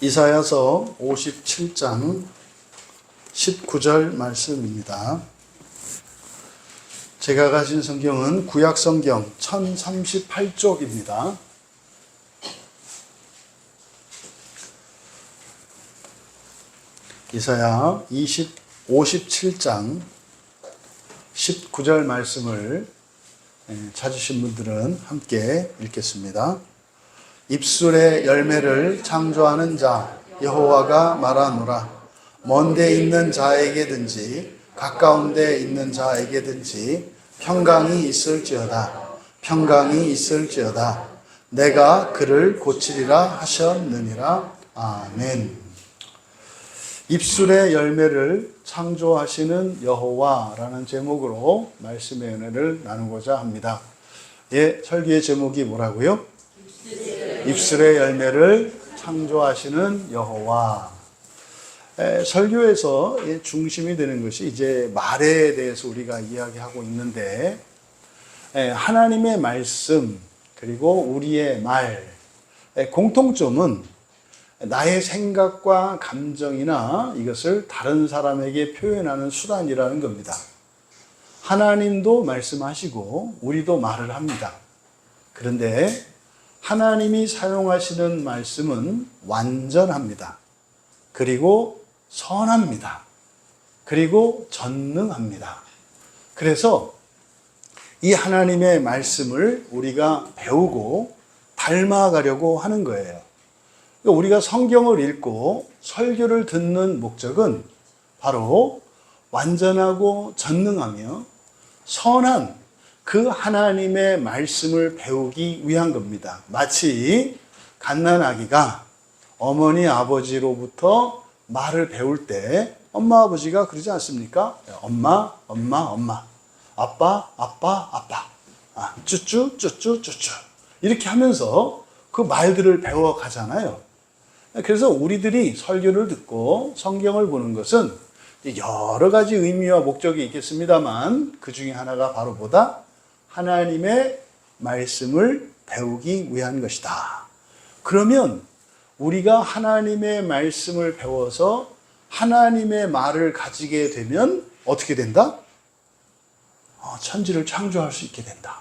이사야서 57장 19절 말씀입니다. 제가 가진 성경은 구약 성경 1038쪽입니다. 이사야 57장 19절 말씀을 찾으신 분들은 함께 읽겠습니다. 입술의 열매를 창조하는 자 여호와가 말하노라. 먼데 있는 자에게든지 가까운 데 있는 자에게든지 평강이 있을지어다. 평강이 있을지어다. 내가 그를 고치리라 하셨느니라. 아멘. 입술의 열매를 창조하시는 여호와라는 제목으로 말씀의 은혜를 나누고자 합니다. 설교의 제목이 뭐라고요? 입술의 열매를 창조하시는 여호와. 설교에서 중심이 되는 것이 이제 말에 대해서 우리가 이야기하고 있는데, 하나님의 말씀 그리고 우리의 말, 공통점은 나의 생각과 감정이나 이것을 다른 사람에게 표현하는 수단이라는 겁니다. 하나님도 말씀하시고 우리도 말을 합니다. 그런데 하나님이 사용하시는 말씀은 완전합니다. 그리고 선합니다. 그리고 전능합니다. 그래서 이 하나님의 말씀을 우리가 배우고 닮아가려고 하는 거예요. 우리가 성경을 읽고 설교를 듣는 목적은 바로 완전하고 전능하며 선한 그 하나님의 말씀을 배우기 위한 겁니다. 마치 갓난아기가 어머니 아버지로부터 말을 배울 때 엄마 아버지가 그러지 않습니까? 엄마, 엄마, 엄마, 아빠, 아빠, 아빠, 쭈쭈, 쭈쭈, 쭈쭈 이렇게 하면서 그 말들을 배워가잖아요. 그래서 우리들이 설교를 듣고 성경을 보는 것은 여러 가지 의미와 목적이 있겠습니다만 그 중에 하나가 바로 뭐다? 하나님의 말씀을 배우기 위한 것이다. 그러면 우리가 하나님의 말씀을 배워서 하나님의 말을 가지게 되면 어떻게 된다? 천지를 창조할 수 있게 된다.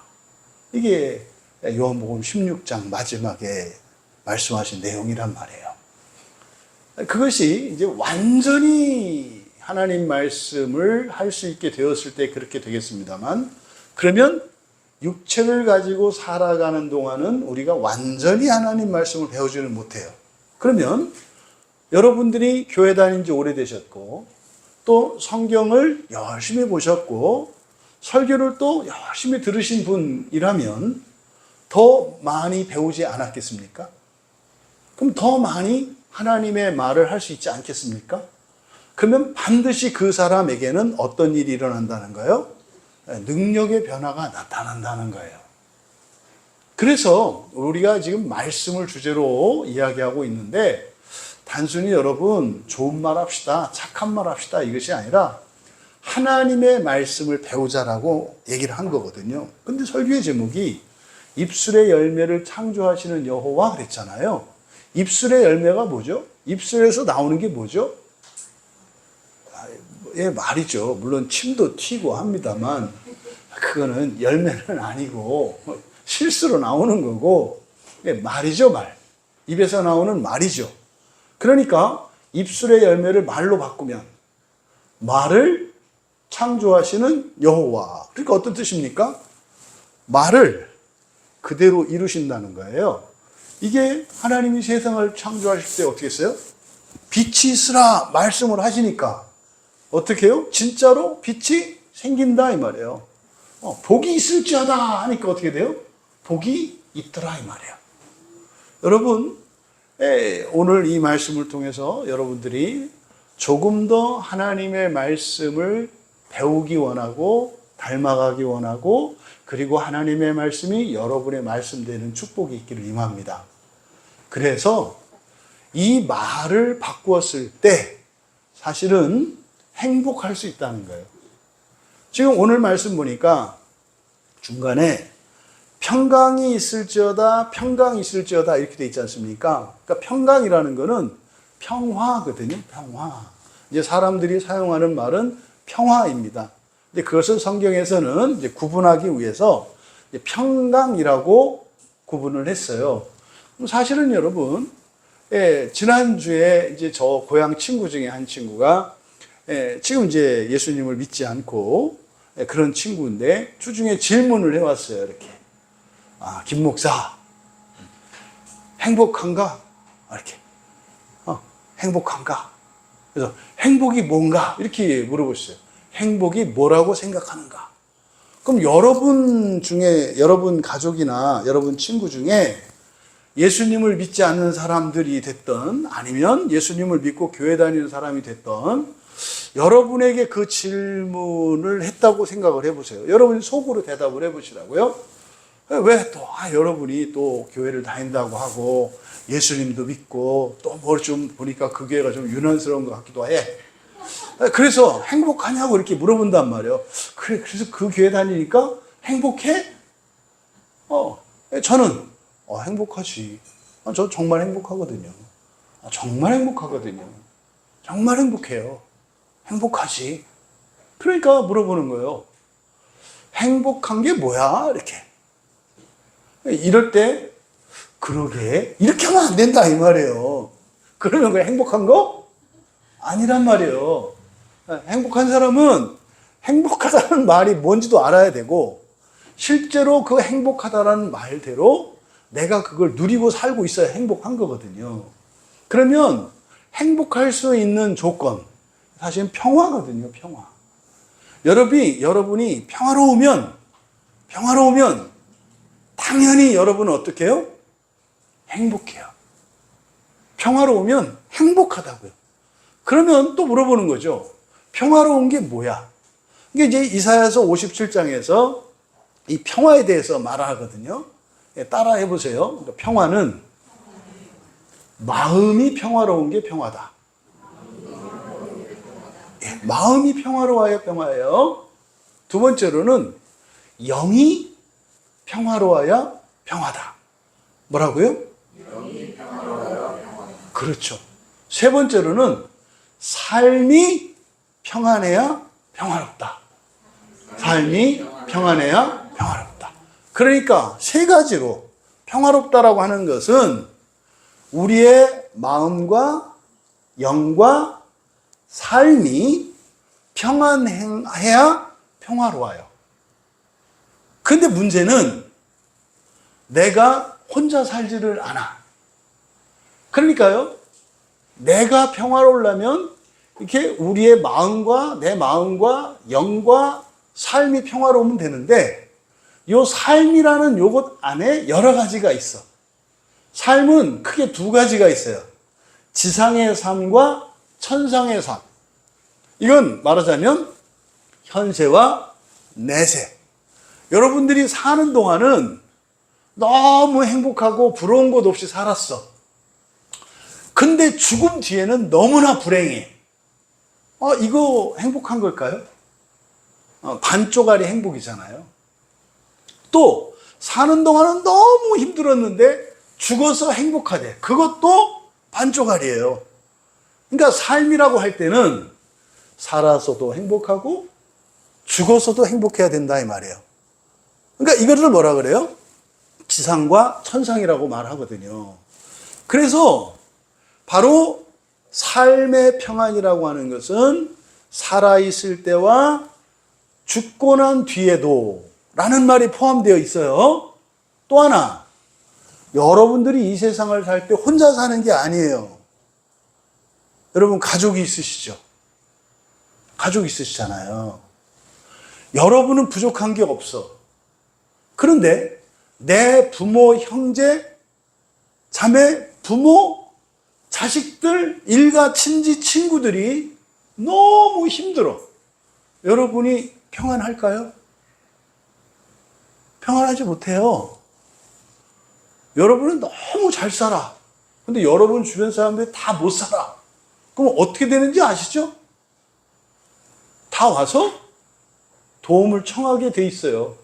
이게 요한복음 16장 마지막에 말씀하신 내용이란 말이에요. 그것이 이제 완전히 하나님 말씀을 할 수 있게 되었을 때 그렇게 되겠습니다만, 그러면 육체를 가지고 살아가는 동안은 우리가 완전히 하나님 말씀을 배우지는 못해요. 그러면 여러분들이 교회 다닌 지 오래되셨고 또 성경을 열심히 보셨고 설교를 또 열심히 들으신 분이라면 더 많이 배우지 않았겠습니까? 그럼 더 많이 하나님의 말을 할 수 있지 않겠습니까? 그러면 반드시 그 사람에게는 어떤 일이 일어난다는 거예요? 능력의 변화가 나타난다는 거예요. 그래서 우리가 지금 말씀을 주제로 이야기하고 있는데, 단순히 여러분 좋은 말 합시다, 착한 말 합시다 이것이 아니라 하나님의 말씀을 배우자라고 얘기를 한 거거든요. 근데 설교의 제목이 입술의 열매를 창조하시는 여호와 그랬잖아요. 입술의 열매가 뭐죠? 입술에서 나오는 게 뭐죠? 말이죠. 물론 침도 튀고 합니다만 그거는 열매는 아니고 실수로 나오는 거고 말이죠, 말. 입에서 나오는 말이죠. 그러니까 입술의 열매를 말로 바꾸면 말을 창조하시는 여호와. 그러니까 어떤 뜻입니까? 말을 그대로 이루신다는 거예요. 이게 하나님이 세상을 창조하실 때 어떻게 했어요? 빛이 있으라 말씀을 하시니까 어떻게 해요? 진짜로 빛이 생긴다 이 말이에요. 복이 있을지어다 하니까 어떻게 돼요? 복이 있더라 이 말이에요. 여러분, 오늘 이 말씀을 통해서 여러분들이 조금 더 하나님의 말씀을 배우기 원하고 닮아가기 원하고, 그리고 하나님의 말씀이 여러분의 말씀 되는 축복이 있기를 임합니다. 그래서 이 말을 바꾸었을 때 사실은 행복할 수 있다는 거예요. 지금 오늘 말씀 보니까 중간에 평강이 있을지어다, 평강이 있을지어다 이렇게 돼 있지 않습니까? 그러니까 평강이라는 거는 평화거든요. 평화. 이제 사람들이 사용하는 말은 평화입니다. 근데 그것을 성경에서는 이제 구분하기 위해서 이제 평강이라고 구분을 했어요. 사실은 여러분, 지난주에 이제 저 고향 친구 중에 한 친구가 지금 이제 예수님을 믿지 않고 그런 친구인데 주중에 질문을 해왔어요. 이렇게. 김 목사, 행복한가? 이렇게. 행복한가? 그래서 행복이 뭔가? 이렇게 물어보셨어요. 행복이 뭐라고 생각하는가? 그럼 여러분 중에, 여러분 가족이나 여러분 친구 중에 예수님을 믿지 않는 사람들이 됐던, 아니면 예수님을 믿고 교회 다니는 사람이 됐던, 여러분에게 그 질문을 했다고 생각을 해보세요. 여러분이 속으로 대답을 해보시라고요. 왜 또, 여러분이 또 교회를 다닌다고 하고, 예수님도 믿고, 또 뭘 좀 보니까 그 교회가 좀 유난스러운 것 같기도 해. 그래서 행복하냐고 이렇게 물어본단 말이에요. 그래서 그 교회 다니니까 행복해? 저는, 행복하지. 저 정말 행복하거든요. 정말 행복하거든요. 정말 행복해요. 행복하지. 그러니까 물어보는 거예요. 행복한 게 뭐야? 이렇게. 이럴 때, 그러게. 이렇게 하면 안 된다, 이 말이에요. 그러면 그게 행복한 거? 아니란 말이에요. 행복한 사람은 행복하다는 말이 뭔지도 알아야 되고, 실제로 그 행복하다라는 말대로 내가 그걸 누리고 살고 있어야 행복한 거거든요. 그러면 행복할 수 있는 조건, 사실은 평화거든요, 평화. 여러분이 평화로우면 당연히 여러분은 어떻게 해요? 행복해요. 평화로우면 행복하다고요. 그러면 또 물어보는 거죠. 평화로운 게 뭐야? 이게 이제 이사야서 57장에서 이 평화에 대해서 말하거든요. 따라 해보세요. 평화는 마음이 평화로운 게 평화다. 마음이 평화로워야 평화예요. 두 번째로는 영이 평화로워야 평화다. 뭐라고요? 영이 평화로워야 평화다. 그렇죠. 세 번째로는 삶이 평안해야 평화롭다. 삶이 평안해야 평화롭다. 그러니까 세 가지로 평화롭다라고 하는 것은 우리의 마음과 영과 삶이 평안해야 평화로워요. 근데 문제는 내가 혼자 살지를 않아. 그러니까요, 내가 평화로우려면 이렇게 우리의 마음과 내 마음과 영과 삶이 평화로우면 되는데, 이 삶이라는 요것 안에 여러 가지가 있어. 삶은 크게 두 가지가 있어요. 지상의 삶과 천상의 삶. 이건 말하자면 현세와 내세. 여러분들이 사는 동안은 너무 행복하고 부러운 것 없이 살았어. 근데 죽음 뒤에는 너무나 불행해. 이거 행복한 걸까요? 반쪽알이 행복이잖아요. 또 사는 동안은 너무 힘들었는데 죽어서 행복하대. 그것도 반쪽알이에요. 그러니까 삶이라고 할 때는 살아서도 행복하고 죽어서도 행복해야 된다 이 말이에요. 그러니까 이거를 뭐라 그래요? 지상과 천상이라고 말하거든요. 그래서 바로 삶의 평안이라고 하는 것은 살아있을 때와 죽고 난 뒤에도 라는 말이 포함되어 있어요. 또 하나, 여러분들이 이 세상을 살 때 혼자 사는 게 아니에요. 여러분 가족이 있으시죠? 가족 있으시잖아요. 여러분은 부족한 게 없어. 그런데 내 부모, 형제, 자매, 부모, 자식들, 일가, 친지, 친구들이 너무 힘들어. 여러분이 평안할까요? 평안하지 못해요. 여러분은 너무 잘 살아. 근데 여러분 주변 사람들이 다 못 살아. 그럼 어떻게 되는지 아시죠? 다 와서 도움을 청하게 돼 있어요.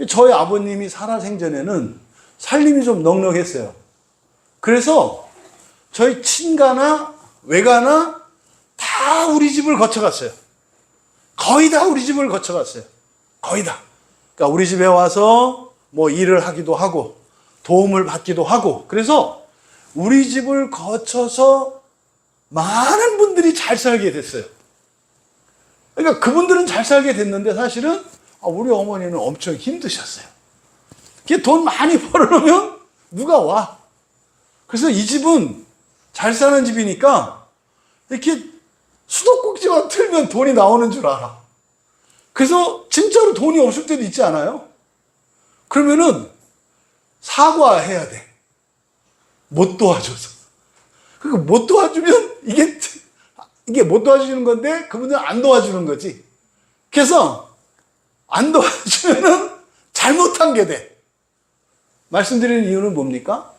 저희 아버님이 살아생전에는 살림이 좀 넉넉했어요. 그래서 저희 친가나 외가나 다 우리 집을 거쳐갔어요. 거의 다 우리 집을 거쳐갔어요. 거의 다. 그러니까 우리 집에 와서 뭐 일을 하기도 하고 도움을 받기도 하고, 그래서 우리 집을 거쳐서 많은 분들이 잘 살게 됐어요. 그러니까 그분들은 잘 살게 됐는데 사실은 우리 어머니는 엄청 힘드셨어요. 돈 많이 벌어놓으면 누가 와. 그래서 이 집은 잘 사는 집이니까 이렇게 수도꼭지만 틀면 돈이 나오는 줄 알아. 그래서 진짜로 돈이 없을 때도 있지 않아요? 그러면은 사과해야 돼. 못 도와줘서. 그러니까 못 도와주면 이게 못 도와주는 건데 그분들은 안 도와주는 거지. 그래서 안 도와주면은 잘못한 게 돼. 말씀드리는 이유는 뭡니까?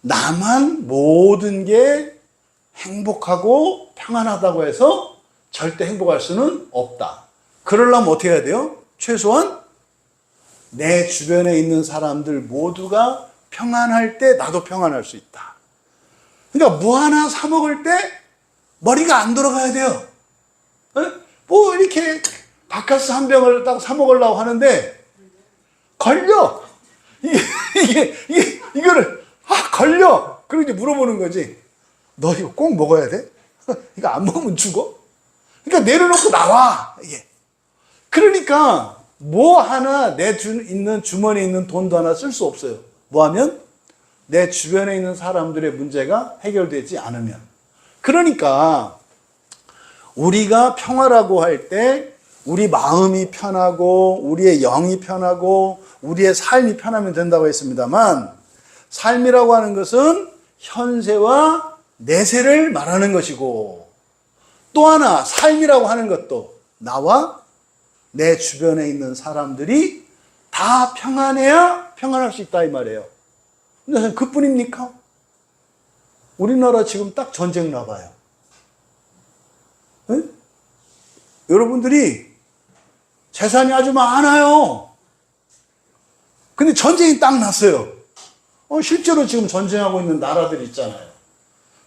나만 모든 게 행복하고 평안하다고 해서 절대 행복할 수는 없다. 그러려면 어떻게 해야 돼요? 최소한 내 주변에 있는 사람들 모두가 평안할 때 나도 평안할 수 있다. 그러니까 뭐 하나 사 먹을 때 머리가 안 돌아가야 돼요. 뭐 이렇게 바카스 한 병을 딱 사 먹으려고 하는데 걸려. 이거를 걸려. 그리고 이제 물어보는 거지. 너 이거 꼭 먹어야 돼? 이거 안 먹으면 죽어? 그러니까 내려놓고 나와. 이게. 그러니까 뭐 하나 있는 주머니에 있는 돈도 하나 쓸 수 없어요. 뭐 하면? 내 주변에 있는 사람들의 문제가 해결되지 않으면. 그러니까 우리가 평화라고 할 때 우리 마음이 편하고 우리의 영이 편하고 우리의 삶이 편하면 된다고 했습니다만, 삶이라고 하는 것은 현세와 내세를 말하는 것이고, 또 하나 삶이라고 하는 것도 나와 내 주변에 있는 사람들이 다 평안해야 평안할 수 있다 이 말이에요. 근데 그뿐입니까? 우리나라 지금 딱 전쟁 나봐요. 네? 여러분들이 재산이 아주 많아요. 근데 전쟁이 딱 났어요. 실제로 지금 전쟁하고 있는 나라들 있잖아요.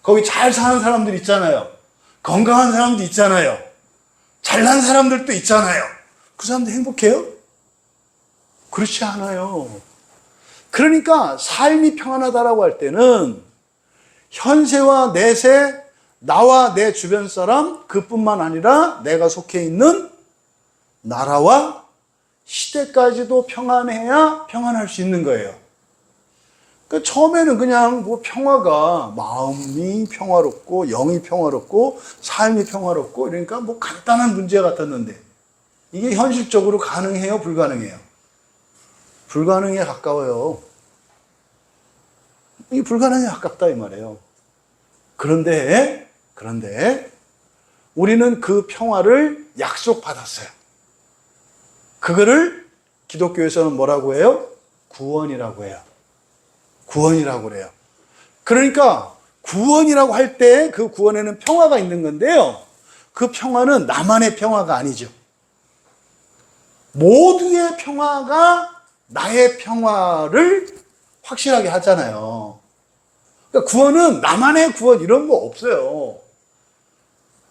거기 잘 사는 사람들 있잖아요. 건강한 사람도 있잖아요. 잘난 사람들도 있잖아요. 그 사람들 행복해요? 그렇지 않아요. 그러니까 삶이 평안하다라고 할 때는 현세와 내세, 나와 내 주변 사람, 그뿐만 아니라 내가 속해 있는 나라와 시대까지도 평안해야 평안할 수 있는 거예요. 그러니까 처음에는 그냥 뭐 평화가 마음이 평화롭고 영이 평화롭고 삶이 평화롭고 그러니까 뭐 간단한 문제 같았는데, 이게 현실적으로 가능해요? 불가능해요? 불가능에 가까워요. 이게 불가능에 가깝다 이 말이에요. 그런데 우리는 그 평화를 약속받았어요. 그거를 기독교에서는 뭐라고 해요? 구원이라고 해요. 구원이라고 그래요. 그러니까 구원이라고 할 때 그 구원에는 평화가 있는 건데요. 그 평화는 나만의 평화가 아니죠. 모두의 평화가 나의 평화를 확실하게 하잖아요. 그러니까 구원은 나만의 구원 이런 거 없어요.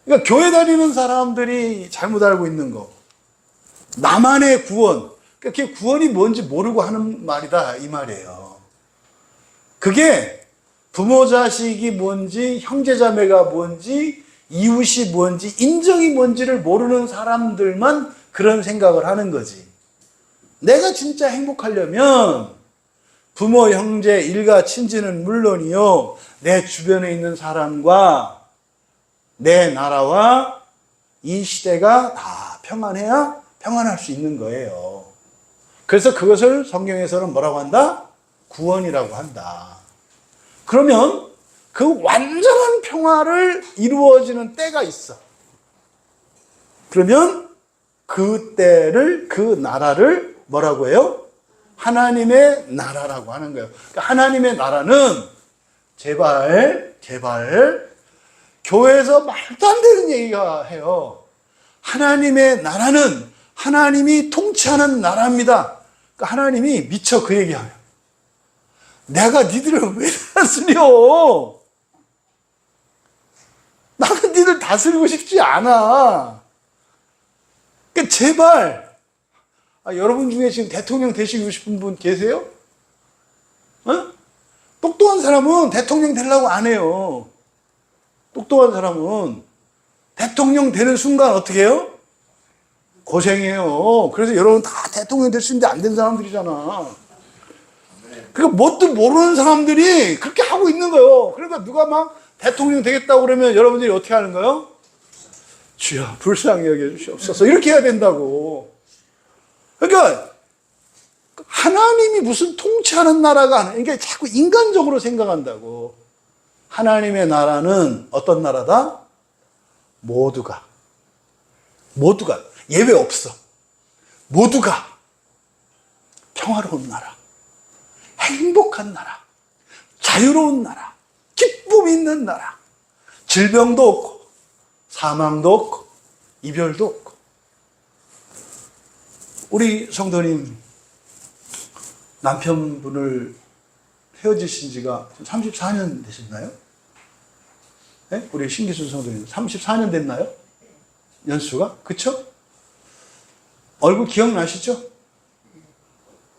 그러니까 교회 다니는 사람들이 잘못 알고 있는 거. 나만의 구원. 그러니까 그게 구원이 뭔지 모르고 하는 말이다 이 말이에요. 그게 부모 자식이 뭔지, 형제 자매가 뭔지, 이웃이 뭔지, 인정이 뭔지를 모르는 사람들만 그런 생각을 하는 거지. 내가 진짜 행복하려면 부모, 형제, 일가, 친지는 물론이요, 내 주변에 있는 사람과 내 나라와 이 시대가 다 평안해야 평안할 수 있는 거예요. 그래서 그것을 성경에서는 뭐라고 한다? 구원이라고 한다. 그러면 그 완전한 평화를 이루어지는 때가 있어. 그러면 그 때를, 그 나라를 뭐라고 해요? 하나님의 나라라고 하는 거예요. 그러니까 하나님의 나라는 제발 교회에서 말도 안 되는 얘기가 해요. 하나님의 나라는 하나님이 통치하는 나라입니다. 그러니까 하나님이 미쳐 그 얘기하면 내가 니들을 왜 다스려? 어디를 다스리고 싶지 않아. 그러니까 제발, 여러분 중에 지금 대통령 되시고 싶은 분 계세요? 어? 똑똑한 사람은 대통령 되려고 안 해요. 똑똑한 사람은 대통령 되는 순간 어떻게 해요? 고생해요. 그래서 여러분 다 대통령 될 수 있는데 안 된 사람들이잖아. 그러니까 뭣도 모르는 사람들이 그렇게 하고 있는 거예요. 그러니까 누가 막 대통령 되겠다고 그러면 여러분들이 어떻게 하는 거예요? 주여 불쌍히 여겨주시옵소서. 이렇게 해야 된다고. 그러니까 하나님이 무슨 통치하는 나라가 아니라, 그러니까 자꾸 인간적으로 생각한다고. 하나님의 나라는 어떤 나라다? 모두가 예외 없어. 모두가 평화로운 나라, 행복한 나라, 자유로운 나라, 기쁨 있는 나라, 질병도 없고 사망도 없고 이별도 없고. 우리 성도님 남편분을 헤어지신 지가 34년 되셨나요? 네? 우리 신기순 성도님 34년 됐나요? 연수가? 그쵸? 얼굴 기억나시죠?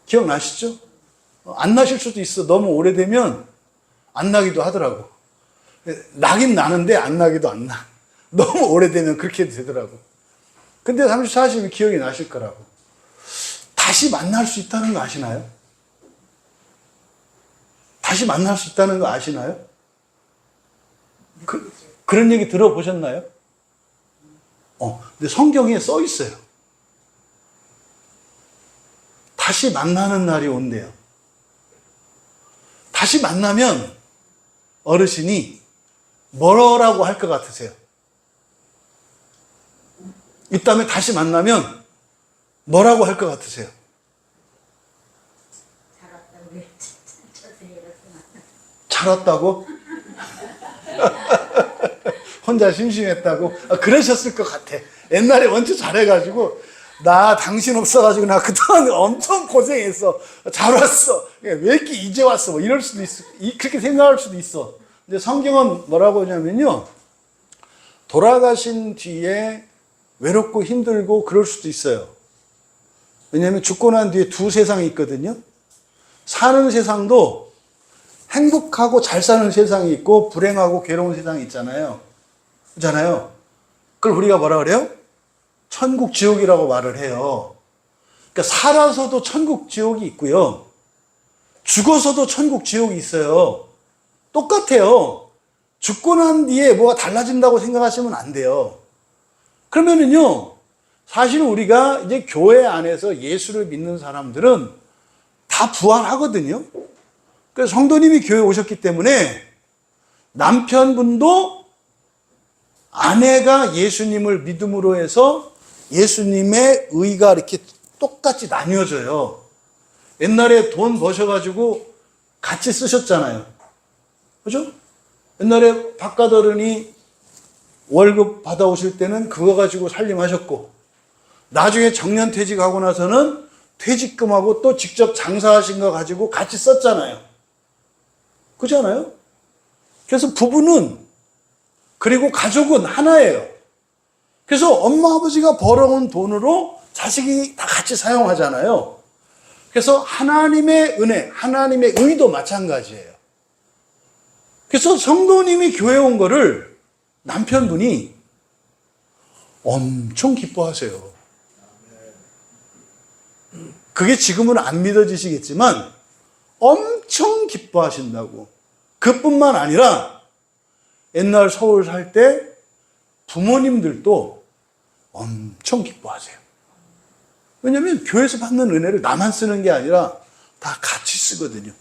기억나시죠? 안 나실 수도 있어. 너무 오래되면 안 나기도 하더라고. 나긴 나는데 안 나기도 안 나. 너무 오래되면 그렇게 되더라고. 근데 34시면 기억이 나실 거라고. 다시 만날 수 있다는 거 아시나요? 다시 만날 수 있다는 거 아시나요? 그런 얘기 들어보셨나요? 근데 성경에 써 있어요. 다시 만나는 날이 온대요. 다시 만나면 어르신이 뭐라고 할 것 같으세요? 이따음에 다시 만나면 뭐라고 할 것 같으세요? 잘 왔다고? 혼자 심심했다고? 그러셨을 것 같아. 옛날에 원체 잘해가지고 나 당신 없어가지고 나 그동안 엄청 고생했어. 잘 왔어. 왜 이렇게 이제 왔어? 뭐 이럴 수도 있어. 그렇게 생각할 수도 있어. 근데 성경은 뭐라고 하냐면요. 돌아가신 뒤에 외롭고 힘들고 그럴 수도 있어요. 왜냐하면 죽고 난 뒤에 두 세상이 있거든요. 사는 세상도 행복하고 잘 사는 세상이 있고 불행하고 괴로운 세상이 있잖아요. 그렇잖아요. 그걸 우리가 뭐라 그래요? 천국 지옥이라고 말을 해요. 그러니까 살아서도 천국 지옥이 있고요. 죽어서도 천국 지옥이 있어요. 똑같아요. 죽고 난 뒤에 뭐가 달라진다고 생각하시면 안 돼요. 그러면은요, 사실은 우리가 이제 교회 안에서 예수를 믿는 사람들은 다 부활하거든요. 그래서 성도님이 교회에 오셨기 때문에 남편분도 아내가 예수님을 믿음으로 해서 예수님의 의가 이렇게 똑같이 나뉘어져요. 옛날에 돈 버셔가지고 같이 쓰셨잖아요. 그죠? 옛날에 박가더른이 월급 받아오실 때는 그거 가지고 살림하셨고, 나중에 정년퇴직하고 나서는 퇴직금하고 또 직접 장사하신 거 가지고 같이 썼잖아요. 그렇잖아요? 그래서 부부는, 그리고 가족은 하나예요. 그래서 엄마 아버지가 벌어온 돈으로 자식이 다 같이 사용하잖아요. 그래서 하나님의 은혜, 하나님의 의도 마찬가지예요. 그래서 성도님이 교회 온 거를 남편분이 엄청 기뻐하세요. 그게 지금은 안 믿어지시겠지만 엄청 기뻐하신다고. 그뿐만 아니라 옛날 서울 살 때 부모님들도 엄청 기뻐하세요. 왜냐하면 교회에서 받는 은혜를 나만 쓰는 게 아니라 다 같이 쓰거든요.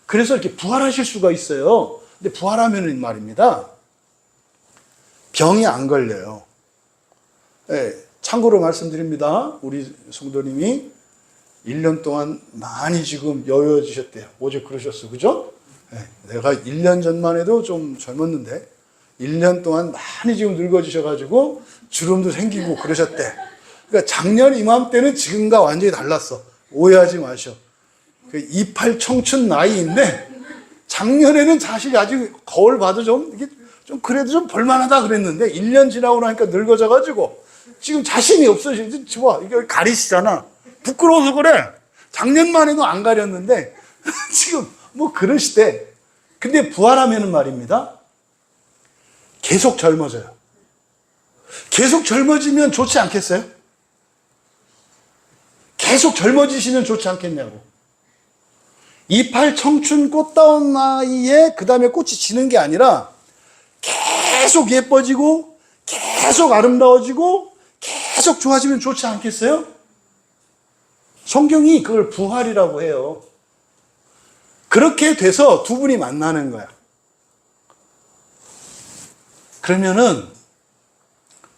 그래서 이렇게 부활하실 수가 있어요. 근데 부활하면은 말입니다, 병이 안 걸려요. 네, 참고로 말씀드립니다. 우리 성도님이 1년 동안 많이 지금 여여지셨대요. 어제 그러셨어. 그죠? 네, 내가 1년 전만 해도 좀 젊었는데 1년 동안 많이 지금 늙어지셔가지고 주름도 생기고 그러셨대. 그러니까 작년 이맘때는 지금과 완전히 달랐어. 오해하지 마셔. 28 청춘 나이인데 작년에는 사실 아직 거울 봐도 좀 이게 좀 그래도 좀 볼만하다 그랬는데 1년 지나고 나니까 늙어져가지고 지금 자신이 없어지지. 이게 가리시잖아. 부끄러워서 그래. 작년만 해도 안 가렸는데 지금 뭐 그러시대. 근데 부활하면은 말입니다. 계속 젊어져요. 계속 젊어지면 좋지 않겠어요? 계속 젊어지시면 좋지 않겠냐고. 이팔 청춘 꽃다운 나이에 그 다음에 꽃이 지는 게 아니라 계속 예뻐지고 계속 아름다워지고 계속 좋아지면 좋지 않겠어요? 성경이 그걸 부활이라고 해요. 그렇게 돼서 두 분이 만나는 거야. 그러면은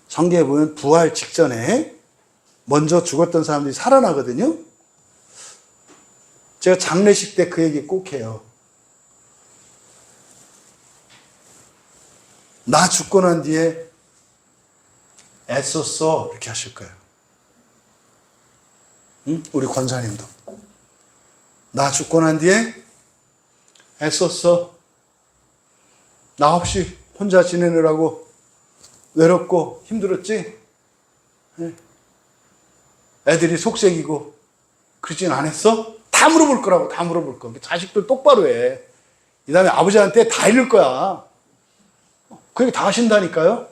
성경에 보면 부활 직전에 먼저 죽었던 사람들이 살아나거든요. 제가 장례식 때 그 얘기 꼭 해요. 나 죽고 난 뒤에 애썼어 이렇게 하실 거예요. 응? 우리 권사님도 나 죽고 난 뒤에 애썼어. 나 없이 혼자 지내느라고 외롭고 힘들었지? 애들이 속색이고 그러진 않았어? 다 물어볼 거라고. 다 물어볼 거. 자식들 똑바로 해. 이 다음에 아버지한테 다 이럴 거야. 그 얘기 다 하신다니까요.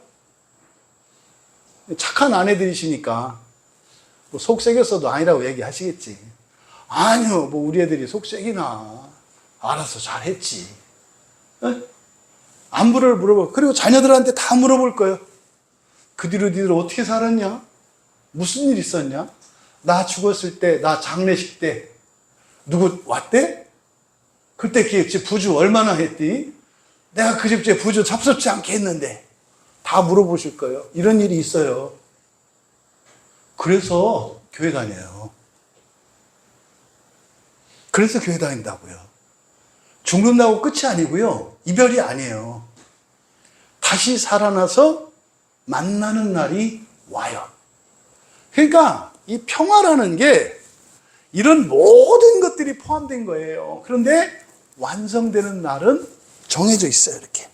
착한 아내들이시니까 뭐 속색였어도 아니라고 얘기하시겠지. 아니요, 뭐 우리 애들이 속색이나 알아서 잘했지. 안부를 물어볼. 그리고 자녀들한테 다 물어볼 거예요. 그 뒤로 니들 어떻게 살았냐? 무슨 일 있었냐? 나 죽었을 때, 나 장례식 때 누구 왔대? 그때 그 집 부주 얼마나 했디? 내가 그 집에 부주 잡섭지 않게 했는데 다 물어보실 거예요. 이런 일이 있어요. 그래서 교회 다녀요. 그래서 교회 다닌다고요. 죽는다고 끝이 아니고요. 이별이 아니에요. 다시 살아나서 만나는 날이 와요. 그러니까 이 평화라는 게 이런 모든 것들이 포함된 거예요. 그런데 완성되는 날은 정해져 있어요. 이렇게.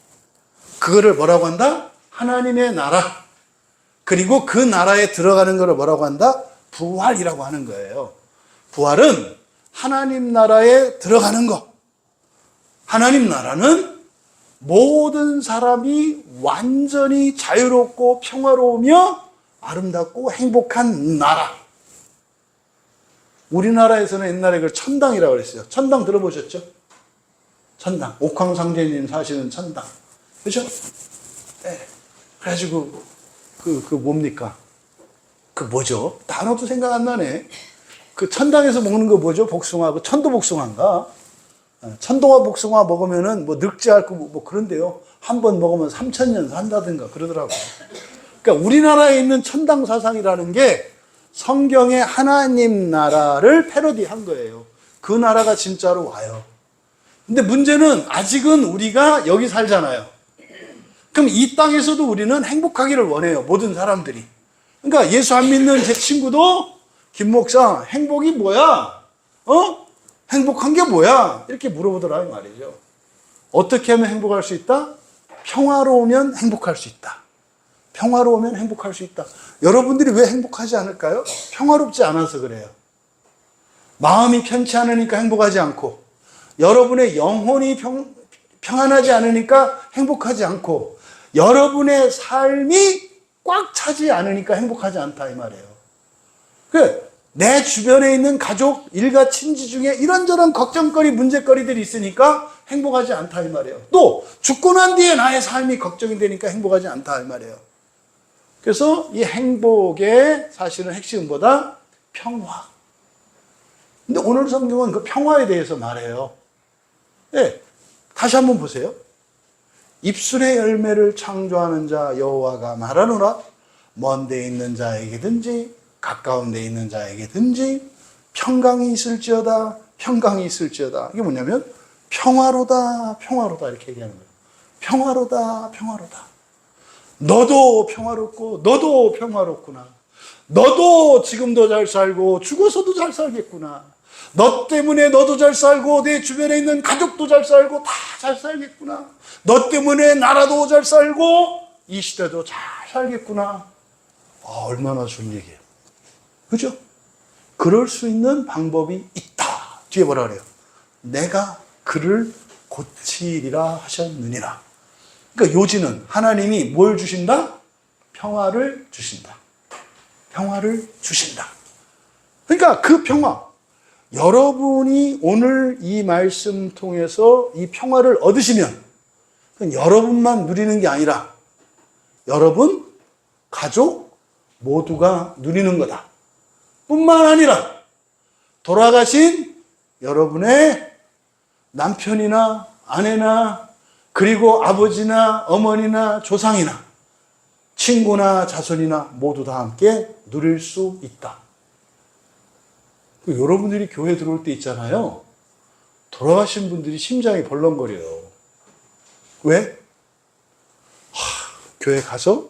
그거를 뭐라고 한다? 하나님의 나라. 그리고 그 나라에 들어가는 것을 뭐라고 한다? 부활이라고 하는 거예요. 부활은 하나님 나라에 들어가는 것. 하나님 나라는 모든 사람이 완전히 자유롭고 평화로우며 아름답고 행복한 나라. 우리나라에서는 옛날에 그걸 천당이라고 그랬어요. 천당 들어보셨죠? 천당. 옥황상제님 사시는 천당. 그죠? 네. 그래가지고, 뭡니까? 그 뭐죠? 단어도 생각 안 나네. 그 천당에서 먹는 거 뭐죠? 복숭아. 그 천도복숭아인가? 천도와 복숭아 먹으면은 뭐 늙지 않고 뭐 그런데요. 한 번 먹으면 3,000년 산다든가 그러더라고요. 그러니까 우리나라에 있는 천당 사상이라는 게 성경의 하나님 나라를 패러디한 거예요. 그 나라가 진짜로 와요. 근데 문제는 아직은 우리가 여기 살잖아요. 그럼 이 땅에서도 우리는 행복하기를 원해요. 모든 사람들이. 그러니까 예수 안 믿는 제 친구도 김 목사 행복이 뭐야? 행복한 게 뭐야? 이렇게 물어보더라 이 말이죠. 어떻게 하면 행복할 수 있다? 평화로우면 행복할 수 있다. 평화로우면 행복할 수 있다. 여러분들이 왜 행복하지 않을까요? 평화롭지 않아서 그래요. 마음이 편치 않으니까 행복하지 않고, 여러분의 영혼이 평안하지 않으니까 행복하지 않고, 여러분의 삶이 꽉 차지 않으니까 행복하지 않다 이 말이에요. 내 주변에 있는 가족, 일가, 친지 중에 이런저런 걱정거리, 문제거리들이 있으니까 행복하지 않다 이 말이에요. 또 죽고 난 뒤에 나의 삶이 걱정이 되니까 행복하지 않다 이 말이에요. 그래서 이 행복의 사실은 핵심은 뭐다? 평화. 근데 오늘 성경은 그 평화에 대해서 말해요. 네, 다시 한번 보세요. 입술의 열매를 창조하는 자 여호와가 말하노라. 먼 데 있는 자에게든지 가까운 데 있는 자에게든지 평강이 있을지어다. 평강이 있을지어다. 이게 뭐냐면 평화로다. 평화로다 이렇게 얘기하는 거예요. 평화로다. 평화로다. 너도 평화롭고 너도 평화롭구나. 너도 지금도 잘 살고 죽어서도 잘 살겠구나. 너 때문에 너도 잘 살고 내 주변에 있는 가족도 잘 살고 다 잘 살겠구나. 너 때문에 나라도 잘 살고 이 시대도 잘 살겠구나. 얼마나 좋은 얘기예요. 그죠? 그럴 수 있는 방법이 있다. 뒤에 뭐라 그래요? 내가 그를 고치리라 하셨느니라. 그러니까 요지는 하나님이 뭘 주신다? 평화를 주신다. 평화를 주신다. 그러니까 그 평화, 여러분이 오늘 이 말씀 통해서 이 평화를 얻으시면 그건 여러분만 누리는 게 아니라 여러분, 가족 모두가 누리는 거다. 뿐만 아니라 돌아가신 여러분의 남편이나 아내나 그리고 아버지나 어머니나 조상이나 친구나 자손이나 모두 다 함께 누릴 수 있다. 여러분들이 교회 들어올 때 있잖아요. 돌아가신 분들이 심장이 벌렁거려요. 왜? 교회 가서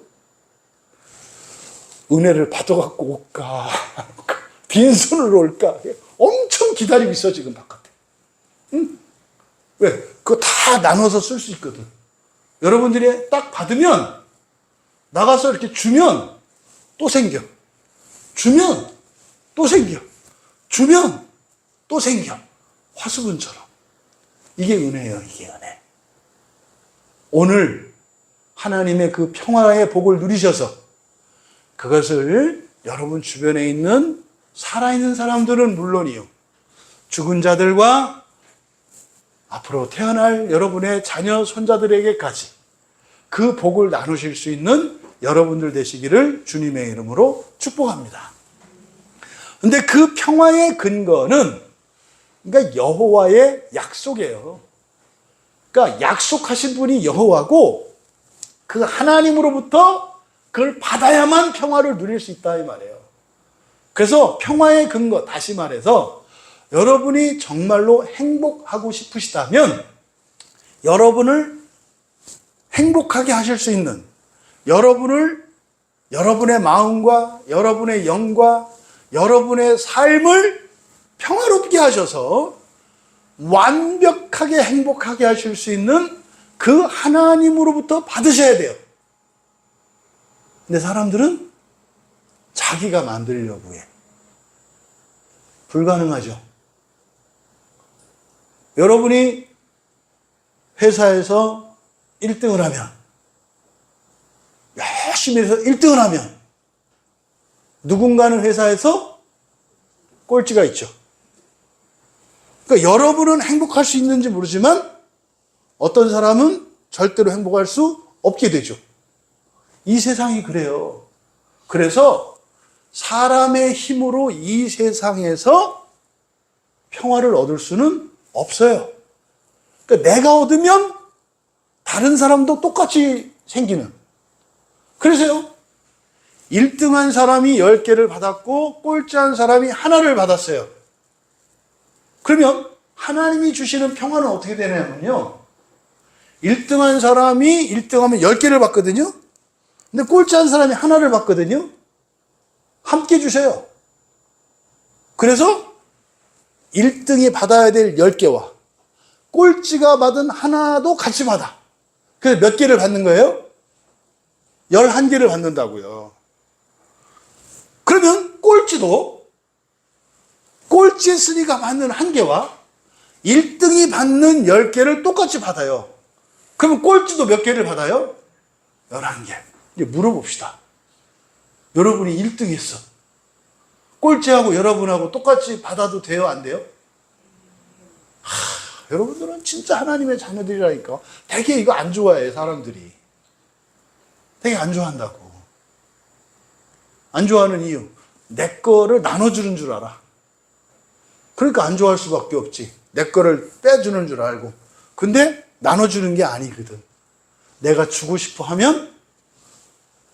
은혜를 받아갖고 올까? 빈손으로 올까? 엄청 기다리고 있어, 지금 바깥에. 응? 왜? 그거 다 나눠서 쓸 수 있거든. 여러분들이 딱 받으면, 나가서 이렇게 주면 또 생겨. 주면 또 생겨. 주면 또 생겨. 화수분처럼. 이게 은혜예요, 이게 은혜. 오늘 하나님의 그 평화의 복을 누리셔서 그것을 여러분 주변에 있는 살아있는 사람들은 물론이요. 죽은 자들과 앞으로 태어날 여러분의 자녀, 손자들에게까지 그 복을 나누실 수 있는 여러분들 되시기를 주님의 이름으로 축복합니다. 근데 그 평화의 근거는 그러니까 여호와의 약속이에요. 그러니까 약속하신 분이 여호와고 그 하나님으로부터 그걸 받아야만 평화를 누릴 수 있다 이 말이에요. 그래서 평화의 근거, 다시 말해서 여러분이 정말로 행복하고 싶으시다면 여러분을 행복하게 하실 수 있는 여러분의 마음과 여러분의 영과 여러분의 삶을 평화롭게 하셔서 완벽하게 행복하게 하실 수 있는 그 하나님으로부터 받으셔야 돼요. 근데 사람들은 자기가 만들려고 해. 불가능하죠. 여러분이 회사에서 1등을 하면, 열심히 해서 1등을 하면, 누군가는 회사에서 꼴찌가 있죠. 그러니까 여러분은 행복할 수 있는지 모르지만 어떤 사람은 절대로 행복할 수 없게 되죠. 이 세상이 그래요. 그래서 사람의 힘으로 이 세상에서 평화를 얻을 수는 없어요. 그러니까 내가 얻으면 다른 사람도 똑같이 생기는. 그래서요. 1등한 사람이 10개를 받았고 꼴찌한 사람이 하나를 받았어요. 그러면 하나님이 주시는 평화는 어떻게 되냐면요. 1등한 사람이 1등하면 10개를 받거든요. 근데 꼴찌한 사람이 하나를 받거든요. 함께 주세요. 그래서 1등이 받아야 될 10개와 꼴찌가 받은 하나도 같이 받아. 그래서 몇 개를 받는 거예요? 11개를 받는다고요. 그러면 꼴찌도 꼴찌 순위가 받는 1개와 1등이 받는 10개를 똑같이 받아요. 그러면 꼴찌도 몇 개를 받아요? 11개. 이제 물어봅시다. 여러분이 1등 했어. 꼴찌하고 여러분하고 똑같이 받아도 돼요? 안 돼요? 여러분들은 진짜 하나님의 자녀들이라니까. 되게 이거 안 좋아해, 사람들이. 되게 안 좋아한다고. 안 좋아하는 이유. 내 거를 나눠주는 줄 알아. 그러니까 안 좋아할 수밖에 없지. 내 거를 빼주는 줄 알고. 근데 나눠주는 게 아니거든. 내가 주고 싶어 하면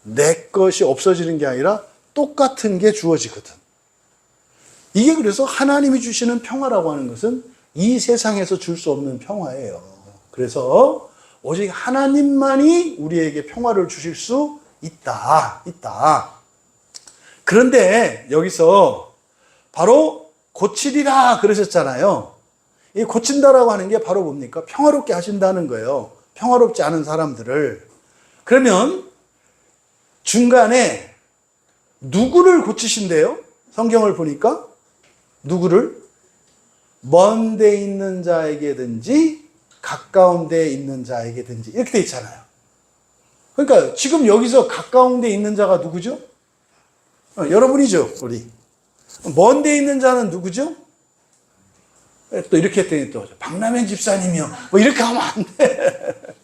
내 것이 없어지는 게 아니라 똑같은 게 주어지거든. 이게 그래서 하나님이 주시는 평화라고 하는 것은 이 세상에서 줄 수 없는 평화예요. 그래서 오직 하나님만이 우리에게 평화를 주실 수 있다. 그런데 여기서 바로 고치리라 그러셨잖아요. 이 고친다라고 하는 게 바로 뭡니까? 평화롭게 하신다는 거예요. 평화롭지 않은 사람들을. 그러면 중간에 누구를 고치신대요? 성경을 보니까 누구를? 먼 데 있는 자에게든지 가까운 데 있는 자에게든지 이렇게 돼 있잖아요. 그러니까 지금 여기서 가까운 데 있는 자가 누구죠? 여러분이죠, 우리. 먼 데 있는 자는 누구죠? 또 이렇게 했더니 또 박남현 집사님이요. 뭐 이렇게 하면 안 돼.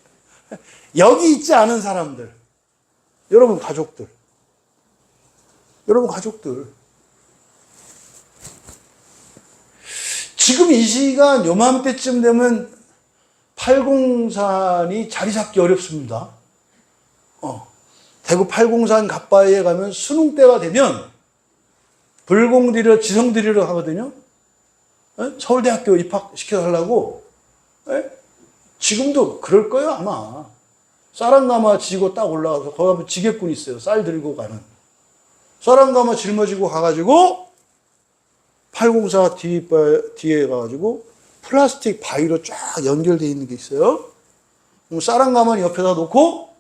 여기 있지 않은 사람들. 여러분 가족들. 여러분 가족들. 지금 이 시간 요맘때쯤 되면 팔공산이 자리 잡기 어렵습니다. 대구 팔공산 갓바위에 가면 수능 때가 되면 불공들여 지성들이러 하거든요. 서울대학교 입학시켜달라고. 지금도 그럴 거예요 아마. 쌀한가마 지고 딱 올라가서 거기 가면 지게꾼 있어요. 쌀 들고 가는. 쌀한가마 짊어지고 가가지고 팔공사 뒤에 가가지고 플라스틱 바위로 쫙 연결되어 있는 게 있어요. 그럼 쌀한가마는 옆에다 놓고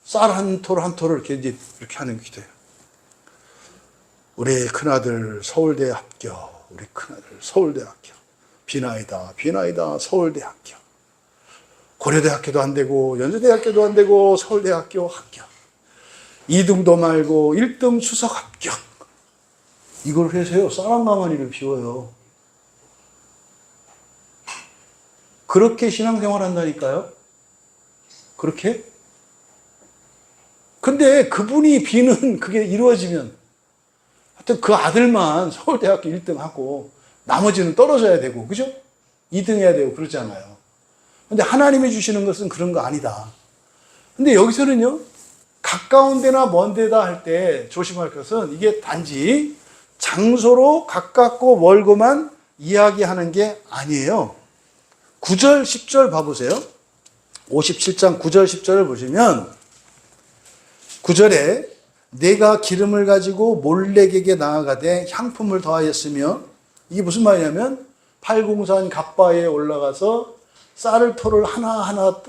쌀 한 톨 한 톨을 이렇게 하는 기도예요. 우리 큰아들 서울대 합격. 우리 큰아들 서울대 합격. 비나이다 비나이다 서울대 합격. 고려대학교도 안 되고 연세대학교도 안 되고 서울대학교 합격. 2등도 말고 1등 수석 합격. 이걸 해서요 쌀한가마니를 비워요. 그렇게 신앙생활 한다니까요. 그렇게. 근데 그분이 비는 그게 이루어지면 하여튼 그 아들만 서울대학교 1등 하고 나머지는 떨어져야 되고 그죠? 2등 해야 되고 그러잖아요. 근데 하나님이 주시는 것은 그런 거 아니다. 근데 여기서는요 가까운 데나 먼 데다 할 때 조심할 것은 이게 단지 장소로 가깝고 멀고만 이야기하는 게 아니에요. 9절 10절 봐보세요. 57장 9절 10절을 보시면 9절에 내가 기름을 가지고 몰렉에게 나아가되 향품을 더하였으며 이게 무슨 말이냐면 팔공산 갓바위에 올라가서 쌀을 토를 하나하나